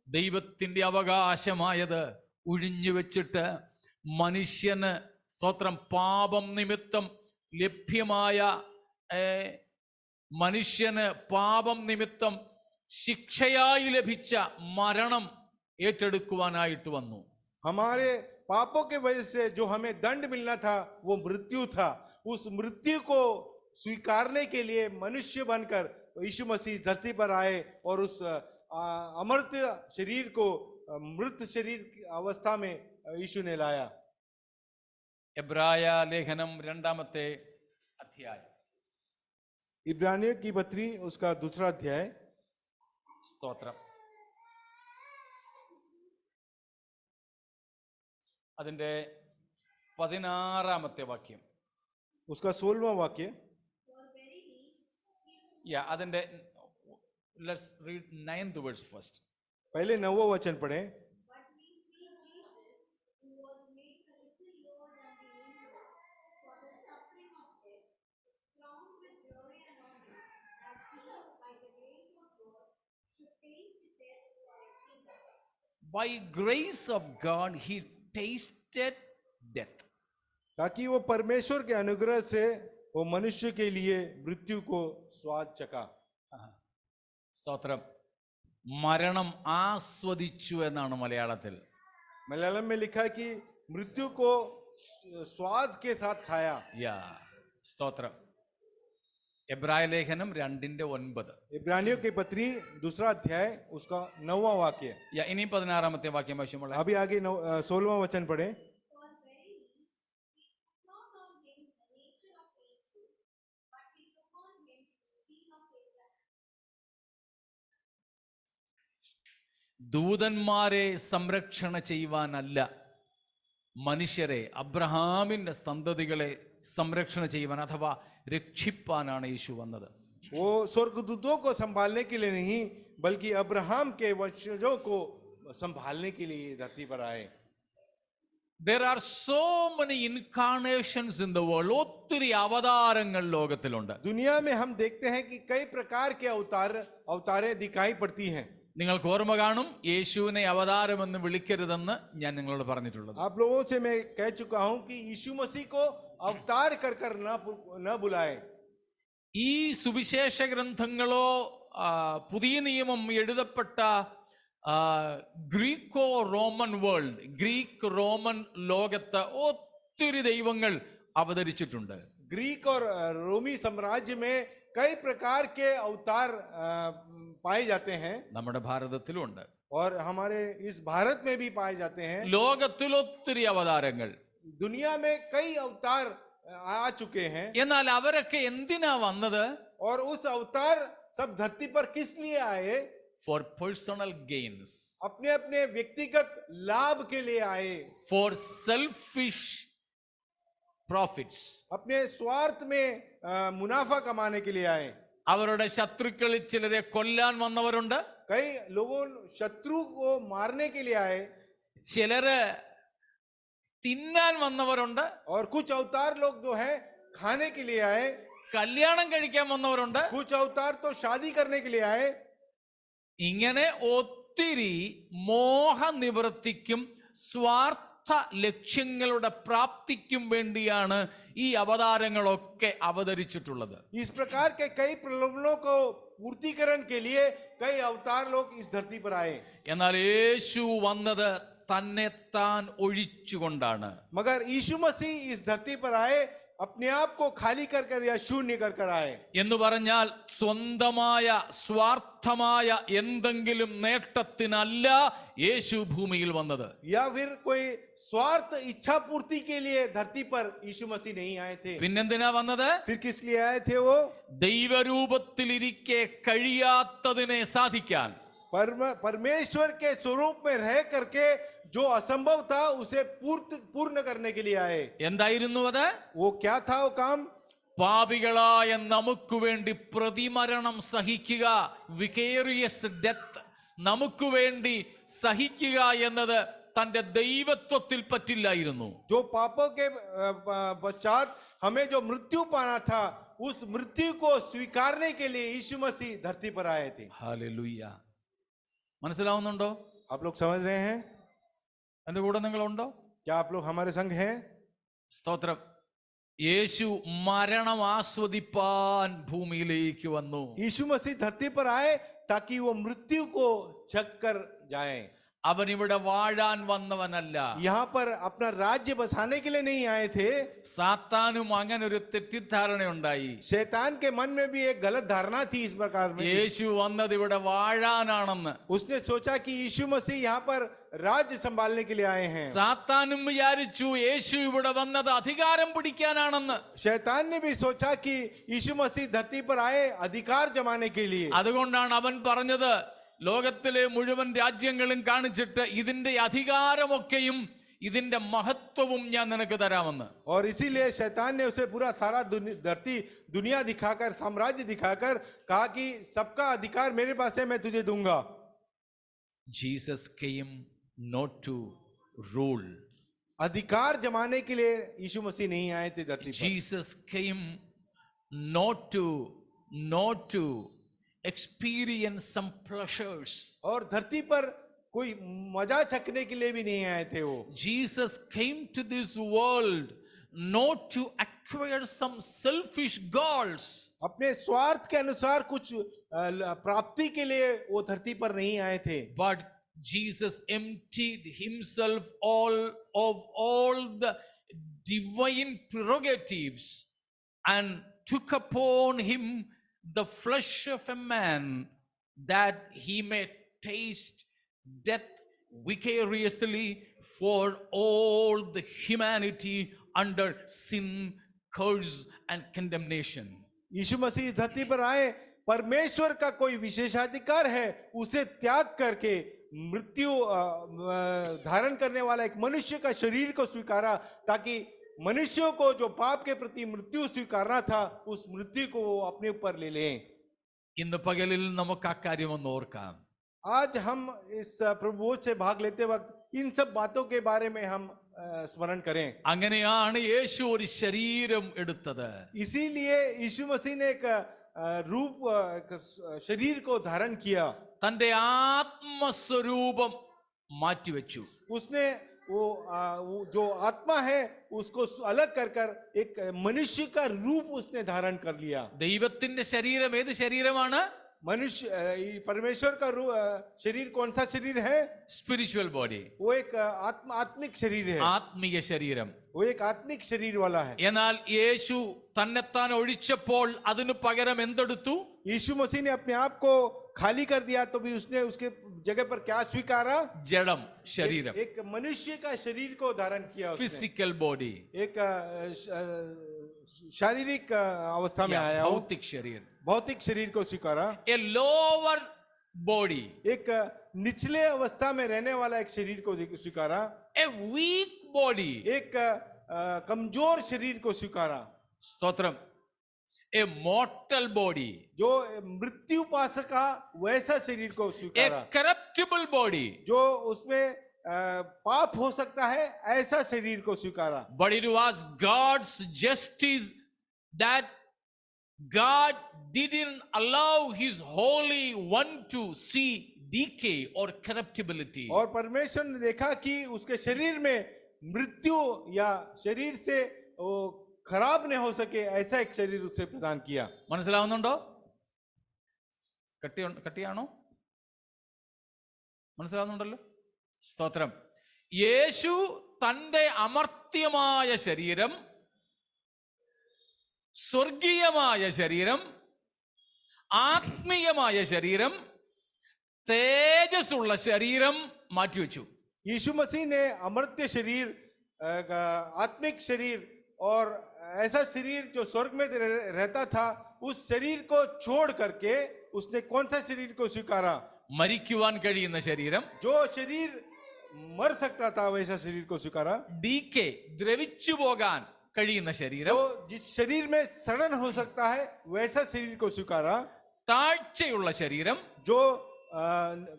ദൈവത്തിൻ്റെ അവകാശമായത് ഒഴിഞ്ഞു വെച്ചിട്ട് മനുഷ്യന്, സ്തോത്രം, പാപം നിമിത്തം ലഭ്യമായ, മനുഷ്യന് പാപം നിമിത്തം ശിക്ഷയായി ലഭിച്ച മരണം ഏറ്റെടുക്കുവാനായിട്ട് വന്നു. हमारे पापों के वजह से जो हमें दंड मिलना था वो मृत्यु था। उस मृत्यु को स्वीकारने के लिए मनुष्य बनकर यीशु मसीह धरती पर आए और उस अमर्त्य शरीर को मृत शरीर की अवस्था में यीशु ने लाया। എബ്രായ ലേഖനം 2-ാമത്തെ അധ്യായം. इब्रानियों की पत्री उसका दूसरा अध्याय। സ്തോത്രം. അതിൻ്റെ 16-ാമത്തെ വാക്യം. उसका 16वां वाक्य। For verily, അതിൻ്റെ let's read 9th verse first. पहले 9वां वचन पढ़ें। but we see Jesus, who was made a little lower than the angels, for the suffering of death, crowned with glory and honor, that he, by the grace of God, should taste death for a kingdom. By grace of God he tasted death. ताकि वो परमेश्वर के अनुग्रह से वो मनुष्य के लिए मृत्यु को स्वाद चखा। സ്തോത്രം. മരണം ആസ്വദിച്ചു എന്നാണ് മലയാളത്തിൽ. मलयालम में लिखा है कि मृत्यु को स्वाद के साथ खाया। സ്തോത്രം. എബ്രായ ലേഖനം 2:9. इब्रानियों की पत्री दूसरा अध्याय उसका 9वां वाक्य। ഇനി 16-ാമത്തെ വാക്യം ആവശ്യമുള്ള. अभी आगे 16वां वचन पढ़े। For verily, he took not on him the nature of angels, but he took on him the seed of Abraham. ദൂതന്മാരെ സംരക്ഷണ ചെയ്യുവാനല്ല, മനുഷ്യരെ, അബ്രഹാമിന്റെ സന്തതികളെ സംരക്ഷണ ചെയ്യുവാൻ അഥവാ രക്ഷിപ്പാനാണ് യേശു വന്നത്. वो स्वर्गदूतों को संभालने के लिए नहीं, बल्कि अब्राहम के वंशजों को संभालने के लिए धरती पर आए। There are so many incarnations in the world. ഒത്തിരി അവതാരങ്ങൾ ലോകത്തിലുണ്ട്. दुनिया में हम देखते हैं कि कई प्रकार के अवतारें दिखाई पड़ती हैं। നിങ്ങൾക്ക് ഓർമ്മ കാണും, യേശുവിനെ അവതാരമെന്ന് വിളിക്കരുതെന്ന് ഞാൻ നിങ്ങളോട് പറഞ്ഞിട്ടുള്ളത്. आप लोगों से मैं कह चुका हूं कि यीशु मसीह को अवतार कर कर न बुलाए। ഈ സുവിശേഷ ഗ്രന്ഥങ്ങളോ പുതിയ നിയമം എഴുതപ്പെട്ട Greco Roman world, Greek Roman ലോകത്ത് ഒത്തിരി ദൈവങ്ങൾ അവതരിച്ചിട്ടുണ്ട്. ग्रीक और रोमी साम्राज्य में कई प्रकार के अवतार पाए जाते हैं നമ്മുടെ ഭാരതത്തിലും ഉണ്ട്. और हमारे इस भारत में भी पाए जाते हैं। ലോകത്തിൽ ഒത്തിരി അവതാരങ്ങൾ. दुनिया में कई अवतार आ चुके हैं। എന്നാൽ അവരൊക്കെ എന്തിനാ വന്നത്? और उस अवतार सब धरती पर किस लिए आए? For personal gains, अपने अपने व्यक्तिगत लाभ के लिए आए। for selfish profits. अपने स्वार्थ में मुनाफा कमाने के लिए आए। അവരുടെ ശത്രുക്കളിൽ ചിലരെ കൊല്ലാൻ വന്നവരുണ്ട്. कई लोगों शत्रु को मारने के लिए आए। ചിലര് തിന്നാൻ വന്നവരുണ്ട്. और कुछ अवतार लोग जो है खाने के लिए आए। കല്യാണം കഴിക്കാൻ വന്നവരുണ്ട്. कुछ अवतार तो शादी करने के लिए आए। ഇങ്ങനെ ഒത്തിരി മോഹനിവൃത്തിക്കും സ്വാർത്ഥ ലക്ഷ്യങ്ങളുടെ പ്രാപ്തിക്കും വേണ്ടിയാണ് ഈ അവതാരങ്ങളൊക്കെ അവതരിച്ചിട്ടുള്ളത്. इस प्रकार के कई प्रलोभनों को पूर्तिकरण के लिए कई अवतार लोग इस धरती पर आए। എന്നാൽ യേശു വന്നത് തന്നെ താൻ ഒഴിച്ചുകൊണ്ടാണ്. मगर यीशु मसीह इस धरती पर आए अपने आप को खाली कर कर या शून्य कर कर आए। എന്ന് പറഞ്ഞാൽ സ്വന്തമായ സ്വാർത്ഥമായ എന്തെങ്കിലും നേട്ടത്തിനല്ല യേശു ഭൂമിയിൽ വന്നത്. या फिर कोई स्वार्थ इच्छा पूर्ति के लिए धरती पर यीशु मसीह नहीं आए थे। പിന്നെന്തിനാ വന്നത്? फिर किस लिए आए थे वो? ദൈവരൂപത്തിലിരിക്കെ കഴിയാത്തതിനെ സാധിക്കാൻ, परमेश्वर के स्वरूप में रह करके जो असंभव था उसे पूर्ण करने के लिए आए। എന്തായിരുന്നു അത്? वो क्या था वो काम? പാപികളായ നമുക്ക് വേണ്ടി പ്രതിമരണം സഹിക്കുക, വിക്കേറിയസ് ഡെത്ത്, നമുക്ക് വേണ്ടി സഹിക്കുക എന്നത് തന്റെ ദൈവത്വത്തിൽ പറ്റില്ലായിരുന്നു. जो पापों के पश्चात हमें जो मृत्यु पाना था उस मृत्यु को स्वीकारने के लिए यीशु मसीह धरती पर आए थे। ഹല്ലേലൂയ. മനസ്സിലാവുന്നുണ്ടോ? आप लोग समझ रहे हैं? എന്റെ കൂടെ നിങ്ങളുണ്ടോ? क्या आप लोग हमारे संग हैं? സ്തോത്രം. യേശു മരണം ആസ്വദിപ്പാൻ ഭൂമിയിലേക്ക് വന്നു. यीशु मसीह धरती पर आए ताकि वो मृत्यु को झक कर जाए. അവൻ ഇവിടെ വാഴാൻ വന്നവനല്ല. यहाँ पर अपना राज्य बसाने के लिए नहीं आए थे. സാത്താനും അങ്ങനെ ഒരു തെറ്റിദ്ധാരണയുണ്ടായി. शैतान के मन में भी एक गलत धारणा थी इस प्रकार में. യേശു വന്നത് ഇവിടെ വാഴാനാണെന്ന്. उसने सोचा कि यीशु मसीह यहाँ पर राज्य संभालने के लिए आए हैं. സാത്താനും വിചാരിച്ചു യേശു ഇവിടെ വന്നത് അധികാരം പിടിക്കാനാണെന്ന്. शैतान ने भी सोचा कि यीशु मसीह धरती पर आए अधिकार जमाने के लिए. അതുകൊണ്ടാണ് അവൻ പറഞ്ഞത്, ലോകത്തിലെ മുഴുവൻ രാജ്യങ്ങളും കാണിച്ചിട്ട് ഇതിന്റെ അധികാരമൊക്കെയും ഇതിന്റെ മഹത്വവും ഞാൻ നിനക്ക് തരാമെന്ന്. और इसीलिए शैतान ने उसे पूरा सारा धरती दुनिया दिखाकर साम्राज्य दिखाकर कहा कि सबका अधिकार मेरे पास है, मैं तुझे दूंगा. Jesus came not to rule. अधिकार जमाने के लिए यीशु मसीह नहीं आए थे धरती पर. Jesus came not to experience some pleasures. और धरती पर कोई मजा चखने के लिए भी नहीं आए थे वो. Jesus came to this world not to acquire some selfish goals. अपने स्वार्थ के अनुसार कुछ प्राप्ति के लिए वो धरती पर नहीं आए थे. But Jesus emptied himself all the divine prerogatives and took upon him the flesh of a man, that he may taste death vicariously for all the humanity under sin, curse and condemnation. यीशु मसीह इस धरती पर आए, परमेश्वर का कोई विशेषाधिकार है उसे त्याग करके मृत्यु धारण करने वाला एक मनुष्य का शरीर को स्वीकारा, ताकि मनुष्यों को जो पाप के प्रति मृत्यु स्वीकारना था उस मृत्यु को वो अपने ऊपर ले लें. ഇന്ന് പകലിൽ നമുക്ക് ആ കാര്യം ഒന്ന് ഓർക്കാം. आज हम इस प्रभुभोज से भाग लेते वक्त इन सब बातों के बारे में हम स्मरण करें. അങ്ങനെയാണ് യേശു ഒരു ശരീരം എടുത്തത്. इसीलिए यीशु मसीह ने एक रूप शरीर को धारण किया. തന്റെ ആത്മസ്വരൂപം മാറ്റിവെച്ചു. उसने वो जो आत्मा है उसको अलग कर कर एक मनुष्य का रूप उसने धारण कर लिया. ദൈവത്തിന്റെ ശരീരം ഏത് ശരീരമാണ്? मनुष्य परमेश्वर का शरीर कौन सा शरीर है? Spiritual body. वो एक आत्मिक शरीर है. ആത്മീയ ശരീരം. वो एक आत्मिक शरीर वाला है. എന്നാൽ യേശു തന്നെത്താൻ ഒഴിച്ചപ്പോൾ അതിനു പകരം എന്തെടുത്തു? यीशु मसीह ने अपने आप को खाली कर दिया तो भी उसने उसके जगह पर क्या स्वीकारा? ജഡം, ശരീരം, एक मनुष्य का शरीर को धारण किया उसने. ഫിസിക്കൽ ബോഡി, एक शारीरिक अवस्था में आया, ഭൗതിക ശരീരം. भौतिक शरीर को स्वीकारा. എ ലോവർ ബോഡി, एक निचले अवस्था में रहने वाला एक शरीर को स्वीकारा. എ വീക്ക് ബോഡി, एक कमजोर शरीर को स्वीकारा. സ്തോത്രം. എ മോർട്ടൽ ബോഡി, जो मृत्यु पा सका वैसा शरीर को എ स्वीकारा. करप्टिबल बॉडी. जो उसमें पाप हो सकता है ऐसा शरीर को स्वीकारा. But it was God's justice that God didn't allow his holy one to see decay or corruptibility. और परमेश्वर ने देखा कि उसके शरीर में मृत्यु या शरीर से वो खराब नहीं हो सके ऐसा एक शरीर उसे प्रदान किया. മനസ്സിലാവുന്നുണ്ടോ? കട്ടിയാണോ? മനസ്സിലാവുന്നുണ്ടല്ലോ? സ്തോത്രം. യേശു തന്റെ അമർത്യമായ ശരീരം, സ്വർഗീയമായ ശരീരം, ആത്മീയമായ ശരീരം, തേജസ്സുള്ള ശരീരം മാറ്റിവെച്ചു. यीशु मसीह ने अमर्त्य शरीर, आत्मिक शरीर और ऐसा शरीर जो स्वर्ग में रहता था उस शरीर को छोड़ करके उसने कौन सा शरीर को स्वीकारा? മരിക്കുവാൻ കഴിയുന്ന ശരീരം, जो शरीर मर सकता था वैसा शरीर को स्वीकारा. ഡീകേ, ദ്രവിച്ചു പോകാൻ കഴിയുന്ന ശരീരം, जो जिस शरीर में सड़न हो सकता है वैसा शरीर को स्वीकारा. താഴ്ചയുള്ള ശരീരം, जो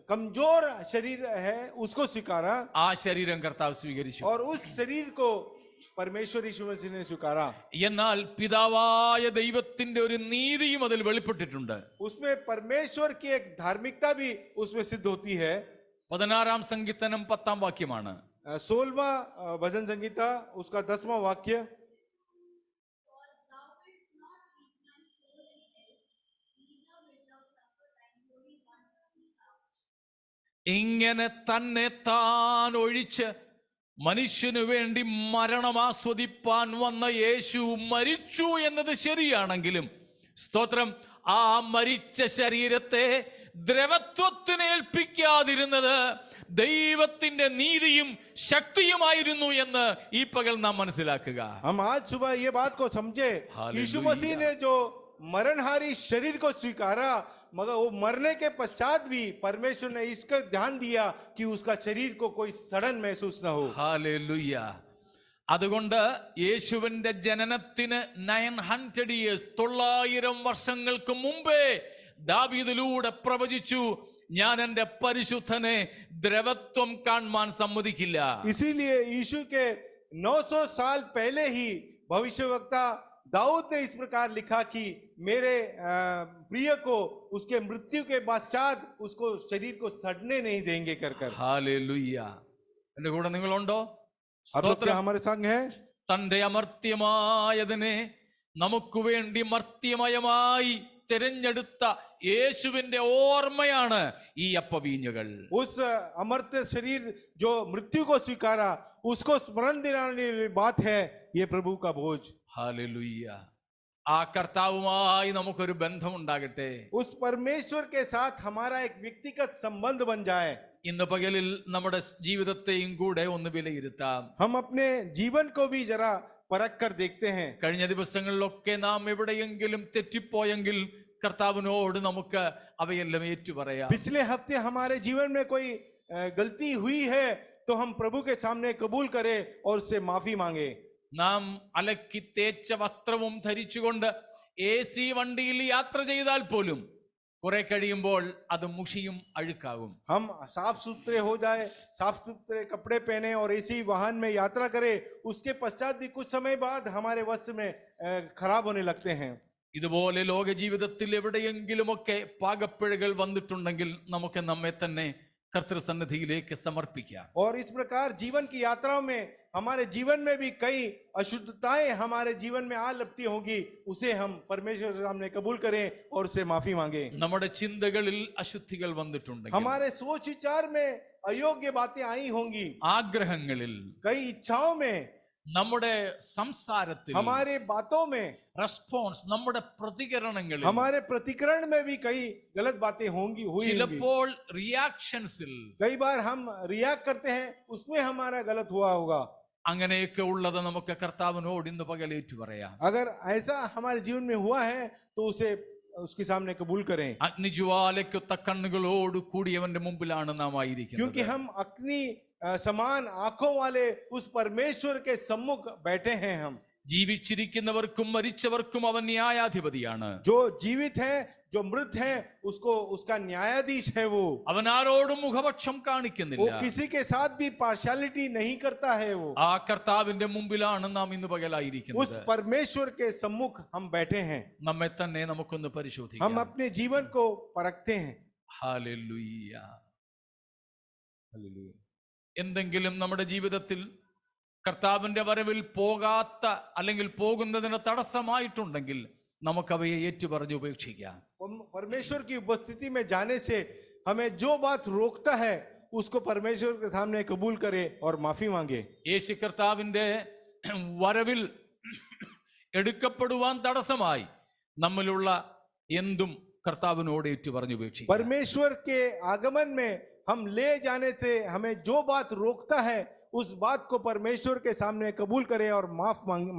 कमजोर शरीर है उसको स्वीकारा. ആ ശരീരം കർത്താവ് സ്വീകരിച്ചു. और उस शरीर को परमेश्वर यीशु मसीह ने स्वीकारा. എന്നാൽ പിതാവായ ദൈവത്തിന്റെ ഒരു നീതിയും അതിൽ വെളിപ്പെട്ടിട്ടുണ്ട്. उसमें परमेश्वर की एक धार्मिकता भी उसमें सिद्ध होती है. 16 സങ്കീർത്തനം 10 വാക്യമാണ്. 16वां भजन संगीता उसका 10वां वाक्य. ഇങ്ങനെ തന്നെ താൻ ഒഴിച്ച് മനുഷ്യനു വേണ്ടി മരണം ആസ്വദിപ്പാൻ വന്ന യേശു മരിച്ചു എന്നത് ശരിയാണെങ്കിലും, സ്തോത്രം, ആ മരിച്ച ശരീരത്തെ ദ്രവത്വത്തിന് ഏൽപ്പിക്കാതിരുന്നത് ദൈവത്തിന്റെ നീതിയും ശക്തിയുമായിരുന്നു എന്ന് ഈ പകൽ നാം മനസ്സിലാക്കുക. हम आज सुबह ये बात को समझे, यीशु मसीह ने जो मरणहारी शरीर को स्वीकारा, मगर वो मरने के पश्चात भी परमेश्वर ने इसका ध्यान दिया कि उसका शरीर को कोई सड़न महसूस न हो. ഹല്ലേലൂയ. അതുകൊണ്ട് യേശുവിന്റെ ജനനത്തിന് 900 years 900 വർഷങ്ങൾക്ക് മുമ്പേ ദാവീദിലൂടെ പ്രവചിച്ചു, ഞാൻ എൻ്റെ പരിശുദ്ധനെ ദ്രവത്വം കാണാൻ സമ്മതിക്കില്ല. इसीलिए यीशु के 900 साल पहले ही भविष्यवक्ता दाऊद ने इस प्रकार लिखा कि मेरे प्रिय को उसके मृत्यु के पश्चात उसको शरीर को सड़ने नहीं देंगे कर कर. ഹല്ലേലൂയ. എൻ്റെ കൂടെ നിങ്ങളുണ്ടോ? आप लोग क्या हमारे संग हैं? തന്റെ അമർത്യമായതിനെ നമുക്ക് വേണ്ടി മർത്യമയമായി തിരഞ്ഞെടുത്ത യേശുവിന്റെ ഓർമ്മയാണ് ഈ അപ്പവീഞ്ഞുകൾ. उस अमर्त्य शरीर जो मृत्यु को स्वीकारा, उसको स्मरण दिलाने वाली बात है ये प्रभु का भोज. ഹല്ലേലൂയ. ആ കർത്താവുമായി നമുക്കൊരു ബന്ധമുണ്ടാകട്ടെ. उस परमेश्वर के साथ हमारा एक व्यक्तिगत संबंध बन जाए. ഇന്ന് പകലിൽ നമ്മുടെ ജീവിതത്തെയും കൂടെ ഒന്ന് വിലയിരുത്താം. हम अपने जीवन को भी जरा परख कर देखते हैं. കഴിഞ്ഞ ദിവസങ്ങളിലൊക്കെ നാം എവിടെയെങ്കിലും തെറ്റിപ്പോയെങ്കിൽ കർത്താവിനോട് നമുക്ക് അവയെല്ലാം ഏറ്റുപറയാം. पिछले हफ्ते हमारे जीवन में कोई गलती हुई है तो हम प्रभु के सामने कबूल करें और उससे माफी मांगे. നാം അലക്കി തേച്ച വസ്ത്രവും ധരിച്ചുകൊണ്ട് AC വണ്ടിയിൽ യാത്ര ചെയ്താൽ പോലും കുറെ കഴിയുമ്പോൾ അത് മുഷിയും അഴുക്കാകും. हम साफ सुथरे हो जाए, साफ सुथरे कपड़े पहने और ऐसी वाहन में यात्रा करें, उसके पश्चात भी कुछ समय बाद हमारे वस्त्र में खराब होने लगते हैं. ഇതുപോലെ ലോക ജീവിതത്തിൽ എവിടെയെങ്കിലുമൊക്കെ പാകപ്പിഴകൾ വന്നിട്ടുണ്ടെങ്കിൽ നമുക്ക് നമ്മെ തന്നെ കർത്തൃസന്നിധിയിലേക്ക് സമർപ്പിക്കാം. और इस प्रकार जीवन की यात्राओं में हमारे जीवन में भी कई अशुद्धताएं हमारे जीवन में आ लपटी होगी, उसे हम परमेश्वर के सामने कबूल करें और उससे माफी मांगे. നമ്മുടെ ചിന്തകളിൽ അശുദ്ധികൾ വന്നിട്ടുണ്ടെങ്കിൽ, हमारे सोच विचार में अयोग्य बातें आई होंगी, ആഗ്രഹങ്ങളിൽ, कई इच्छाओं में, നമ്മുടെ സംസാരത്തിൽ, हमारे बातों में, റെസ്പോൺസ്, നമ്മുടെ പ്രതികരണങ്ങളിൽ, हमारे प्रतिकरण में भी कई गलत बातें होंगी हुई होंगी. ചിലപ്പോൾ റിയാക്ഷൻസിൽ, कई बार हम रिएक्ट करते हैं, उसमें हमारा गलत हुआ होगा. അങ്ങനെയൊക്കെ ഉള്ളത് നമുക്ക് കർത്താവിനോട് ഇന്ന് പകലേറ്റു പറയാം. अगर ऐसा हमारे जीवन में हुआ है तो उसे उसके सामने कबूल करें, അഗ്നിജ്വാലയ്ക്കൊത്ത കണ്ണുകളോട് കൂടിയവന്റെ മുമ്പിലാണ് നാം ആയിരിക്കുന്നത്. क्योंकि हम अग्नि समान आंखों वाले उस परमेश्वर के सम्मुख बैठे हैं. हम ജീവിച്ചിരിക്കുന്നവർക്കും മരിച്ചവർക്കും അവൻ ന്യായാധിപതിയാണ്. जो जीवित है, जो मृत है, उसको उसका न्यायाधीश है. वो അവൻ ആരോടും മുഖപക്ഷം वो കാണിക്കുന്നില്ല. किसी के साथ भी पार्शियलिटी नहीं करता है. वो ആ കർത്താവിന്റെ മുമ്പിലാണ് നാം ഇന്ന് उस പകലായിരിക്കുന്നത്. परमेश्वर के सम्मुख हम बैठे हैं. നമ്മെ തന്നെ നമുക്കൊന്ന് हम പരിശോധിക്കാം. अपने जीवन को परखते हैं. ഹല്ലേലൂയ. എന്തെങ്കിലും നമ്മുടെ ജീവിതത്തിൽ കർത്താവിന്റെ വരവിൽ പോകാത്ത അല്ലെങ്കിൽ പോകുന്നതിന് തടസ്സമായിട്ടുണ്ടെങ്കിൽ നമുക്കവയെ ഏറ്റുപറഞ്ഞ് ഉപേക്ഷിക്കാം. परमेश्वर की उपस्थिति में जाने से हमें जो बात रोकता है उसको परमेश्वर के सामने कबूल करे और माफी मांगे. യേശു കർത്താവിന്റെ വരവിൽ എടുക്കപ്പെടുവാൻ തടസ്സമായി നമ്മിലുള്ള എന്തും കർത്താവിനോട് ഏറ്റുപറഞ്ഞ് ഉപേക്ഷിക്കാം. परमेश्वर के आगमन में हम ले जाने से हमें जो बात रोकता है उस बात को परमेश्वर के सामने कबूल करे और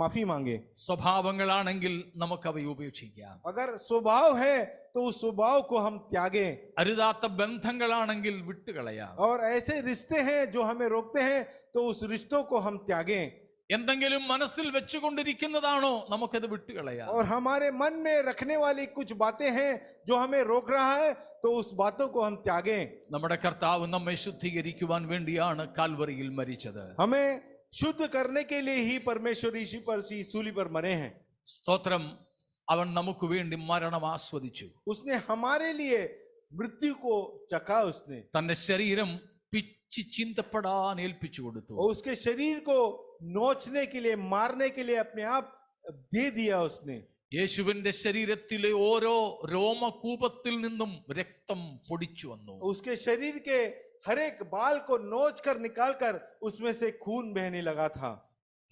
माफी मांगे. സ്വഭാവങ്ങളാണെങ്കിൽ നമുക്കവയെ ഉപേക്ഷിക്കാം. अगर स्वभाव है तो उस स्वभाव को हम त्यागें. അരുതാത്ത ബന്ധങ്ങളാണെങ്കിൽ വിട്ടുകളയാം. और ऐसे रिश्ते हैं जो हमें रोकते हैं तो उस रिश्तों को हम त्यागें. എന്തെങ്കിലും മനസ്സിൽ വെച്ചുകൊണ്ടിരിക്കുന്നതാണോ നമുക്കത് വിട്ടുകളയാം. और हमारे मन में रखने वाली कुछ बातें हैं जो हमें रोक रहा है तो उस बातों को हम त्यागें. നമ്മുടെ കർത്താവ് നമ്മെ ശുദ്ധീകരിക്കുവാൻ വേണ്ടിയാണ് കാൽവറിയിൽ മരിച്ചത്. हमें शुद्ध करने के लिए ही परमेश्वर यीशु पर सूली पर मरे हैं. സ്തോത്രം. അവൻ നമുക്ക് വേണ്ടി മരണം ആസ്വദിച്ചു. उसने हमारे लिए मृत्यु को चखा. उसने തന്റെ ശരീരം പിച്ചി ചിന്തപ്പെടാൻ ഏൽപ്പിച്ചു കൊടുത്തു. और उसके शरीर को नोचने के लिए, मारने के लिए अपने आप दे दिया. उसने യേശുവിന്റെ ശരീരത്തിലെ ഓരോ രോമകൂപത്തിൽ നിന്നും രക്തം പൊടിച്ചു വന്നു. उसके शरीर के हर एक बाल को नोच कर निकाल कर उसमें से खून बहने लगा था।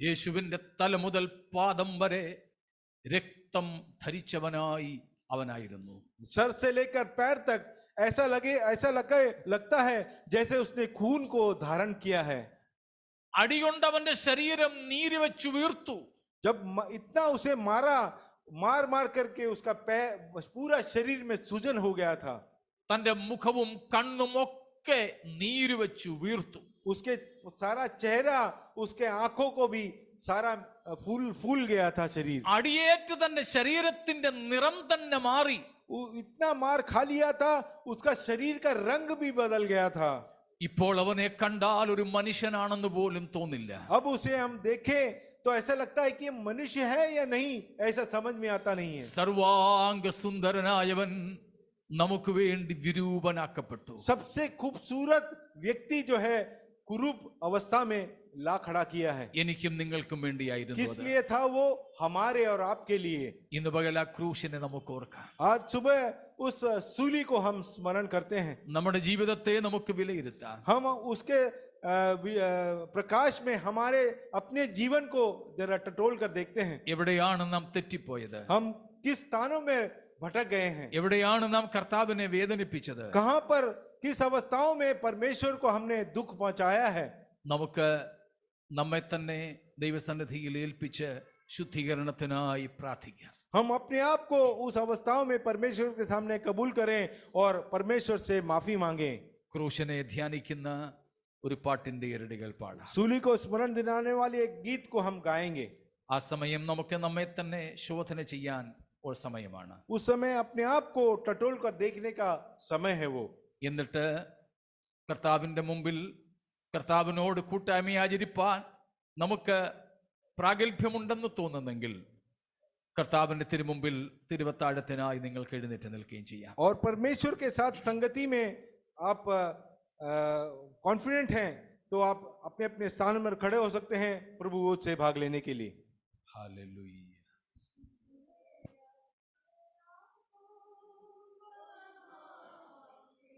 യേശുവിന്റെ തല മുതൽ പാദം വരെ രക്തം ധരിച്ചവനായി അവനായിരുന്നു. सर से लेकर पैर तक लगता है जैसे उसने खून को धारण किया है। അടികൊണ്ട് അവന്റെ ശരീരം നീര് വെച്ചു വീർത്തു. जब इतना उसे मार मार करके उसका पूरा शरीर में सूजन हो गया था। തന്റെ മുഖവും കണ്ണും ഒക്കെ നീര് വെച്ചു വീർത്തു. उसके सारा चेहरा, उसके आंखों को भी सारा फूल गया था शरीर। അടിയേറ്റ് തന്റെ ശരീരത്തിന്റെ നിറം തന്നെ മാറി. इतना मार खा लिया था, उसका शरीर का रंग भी बदल गया था। ഇപ്പോൾ അവനെ കണ്ടാൽ ഒരു മനുഷ്യനാണെന്ന് പോലും തോന്നില്ല. अब उसे हम देखें तो ऐसा लगता है कि ये मनुष्य है या नहीं, ऐसा समझ में आता नहीं है। സർവാംഗ സുന്ദരനായവൻ നമുക്ക് വേണ്ടി വിരൂപനാക്കപ്പെട്ടു. सबसे खूबसूरत व्यक्ति जो है कुरूप अवस्था में ला खड़ा किया है। എനിക്കും നിങ്ങൾക്കും വേണ്ടിയായിരുന്നു किस അത്. लिए था वो? हमारे और आपके लिए। ഇന്ന് പകൽ ആ ക്രൂശിനെ നമുക്ക് ഓർക്കാം. आज सुबह उस सूली को हम स्मरण करते हैं। നമ്മുടെ ജീവിതത്തെ നമുക്ക് വിലയിരുത്താം. हम उसके प्रकाश में हमारे अपने जीवन को जरा टटोल कर देखते हैं। എവിടെയാണ് നാം തെറ്റിപ്പോയത്? हम किस स्थानों में भटक गए हैं? എവിടെയാണ് നാം കർത്താവിനെ വേദനിപ്പിച്ചത്? कहां पर, किस अवस्थाओं में परमेश्वर को हमने दुख पहुंचाया है? നമുക്ക് നമ്മെ തന്നെ ദൈവസന്നിധിയിൽ ഏൽപ്പിച്ച് ശുദ്ധീകരണത്തിനായി പ്രാർത്ഥിക്കാം. हम अपने आप को उस अवस्थाओं में परमेश्वर के सामने कबूल करें और परमेश्वर से माफी मांगें। ക്രൂശിനെ ധ്യാനിക്കുന്ന ഒരു പാട്ടിന്റെ ഇരടികൾ പാടാം. सूली को स्मरण दिलाने वाले एक गीत को हम गाएंगे। ആ സമയം നമുക്ക് നമ്മെ തന്നെ ശോധന ചെയ്യാൻ ഒരു സമയമാണ്. उस समय अपने आप को टटोल कर देखने का समय है वो। എന്നിട്ട് കർത്താവിന്റെ മുമ്പിൽ കർത്താവിനോട് കൂട്ടായ്മ ആചരിപ്പാൻ നമുക്ക് പ്രാഗൽഭ്യമുണ്ടെന്ന് തോന്നുന്നെങ്കിൽ കർത്താവിന്റെ തിരുമുമ്പിൽ തിരുവത്താഴത്തിനായി നിങ്ങൾക്ക് എഴുന്നേറ്റ് നിൽക്കുകയും ചെയ്യാം. और परमेश्वर के साथ संगति में आप कॉन्फिडेंट हैं तो आप अपने अपने स्थान पर खड़े हो सकते हैं प्रभु भोज से भाग लेने के लिए। हालेलुया.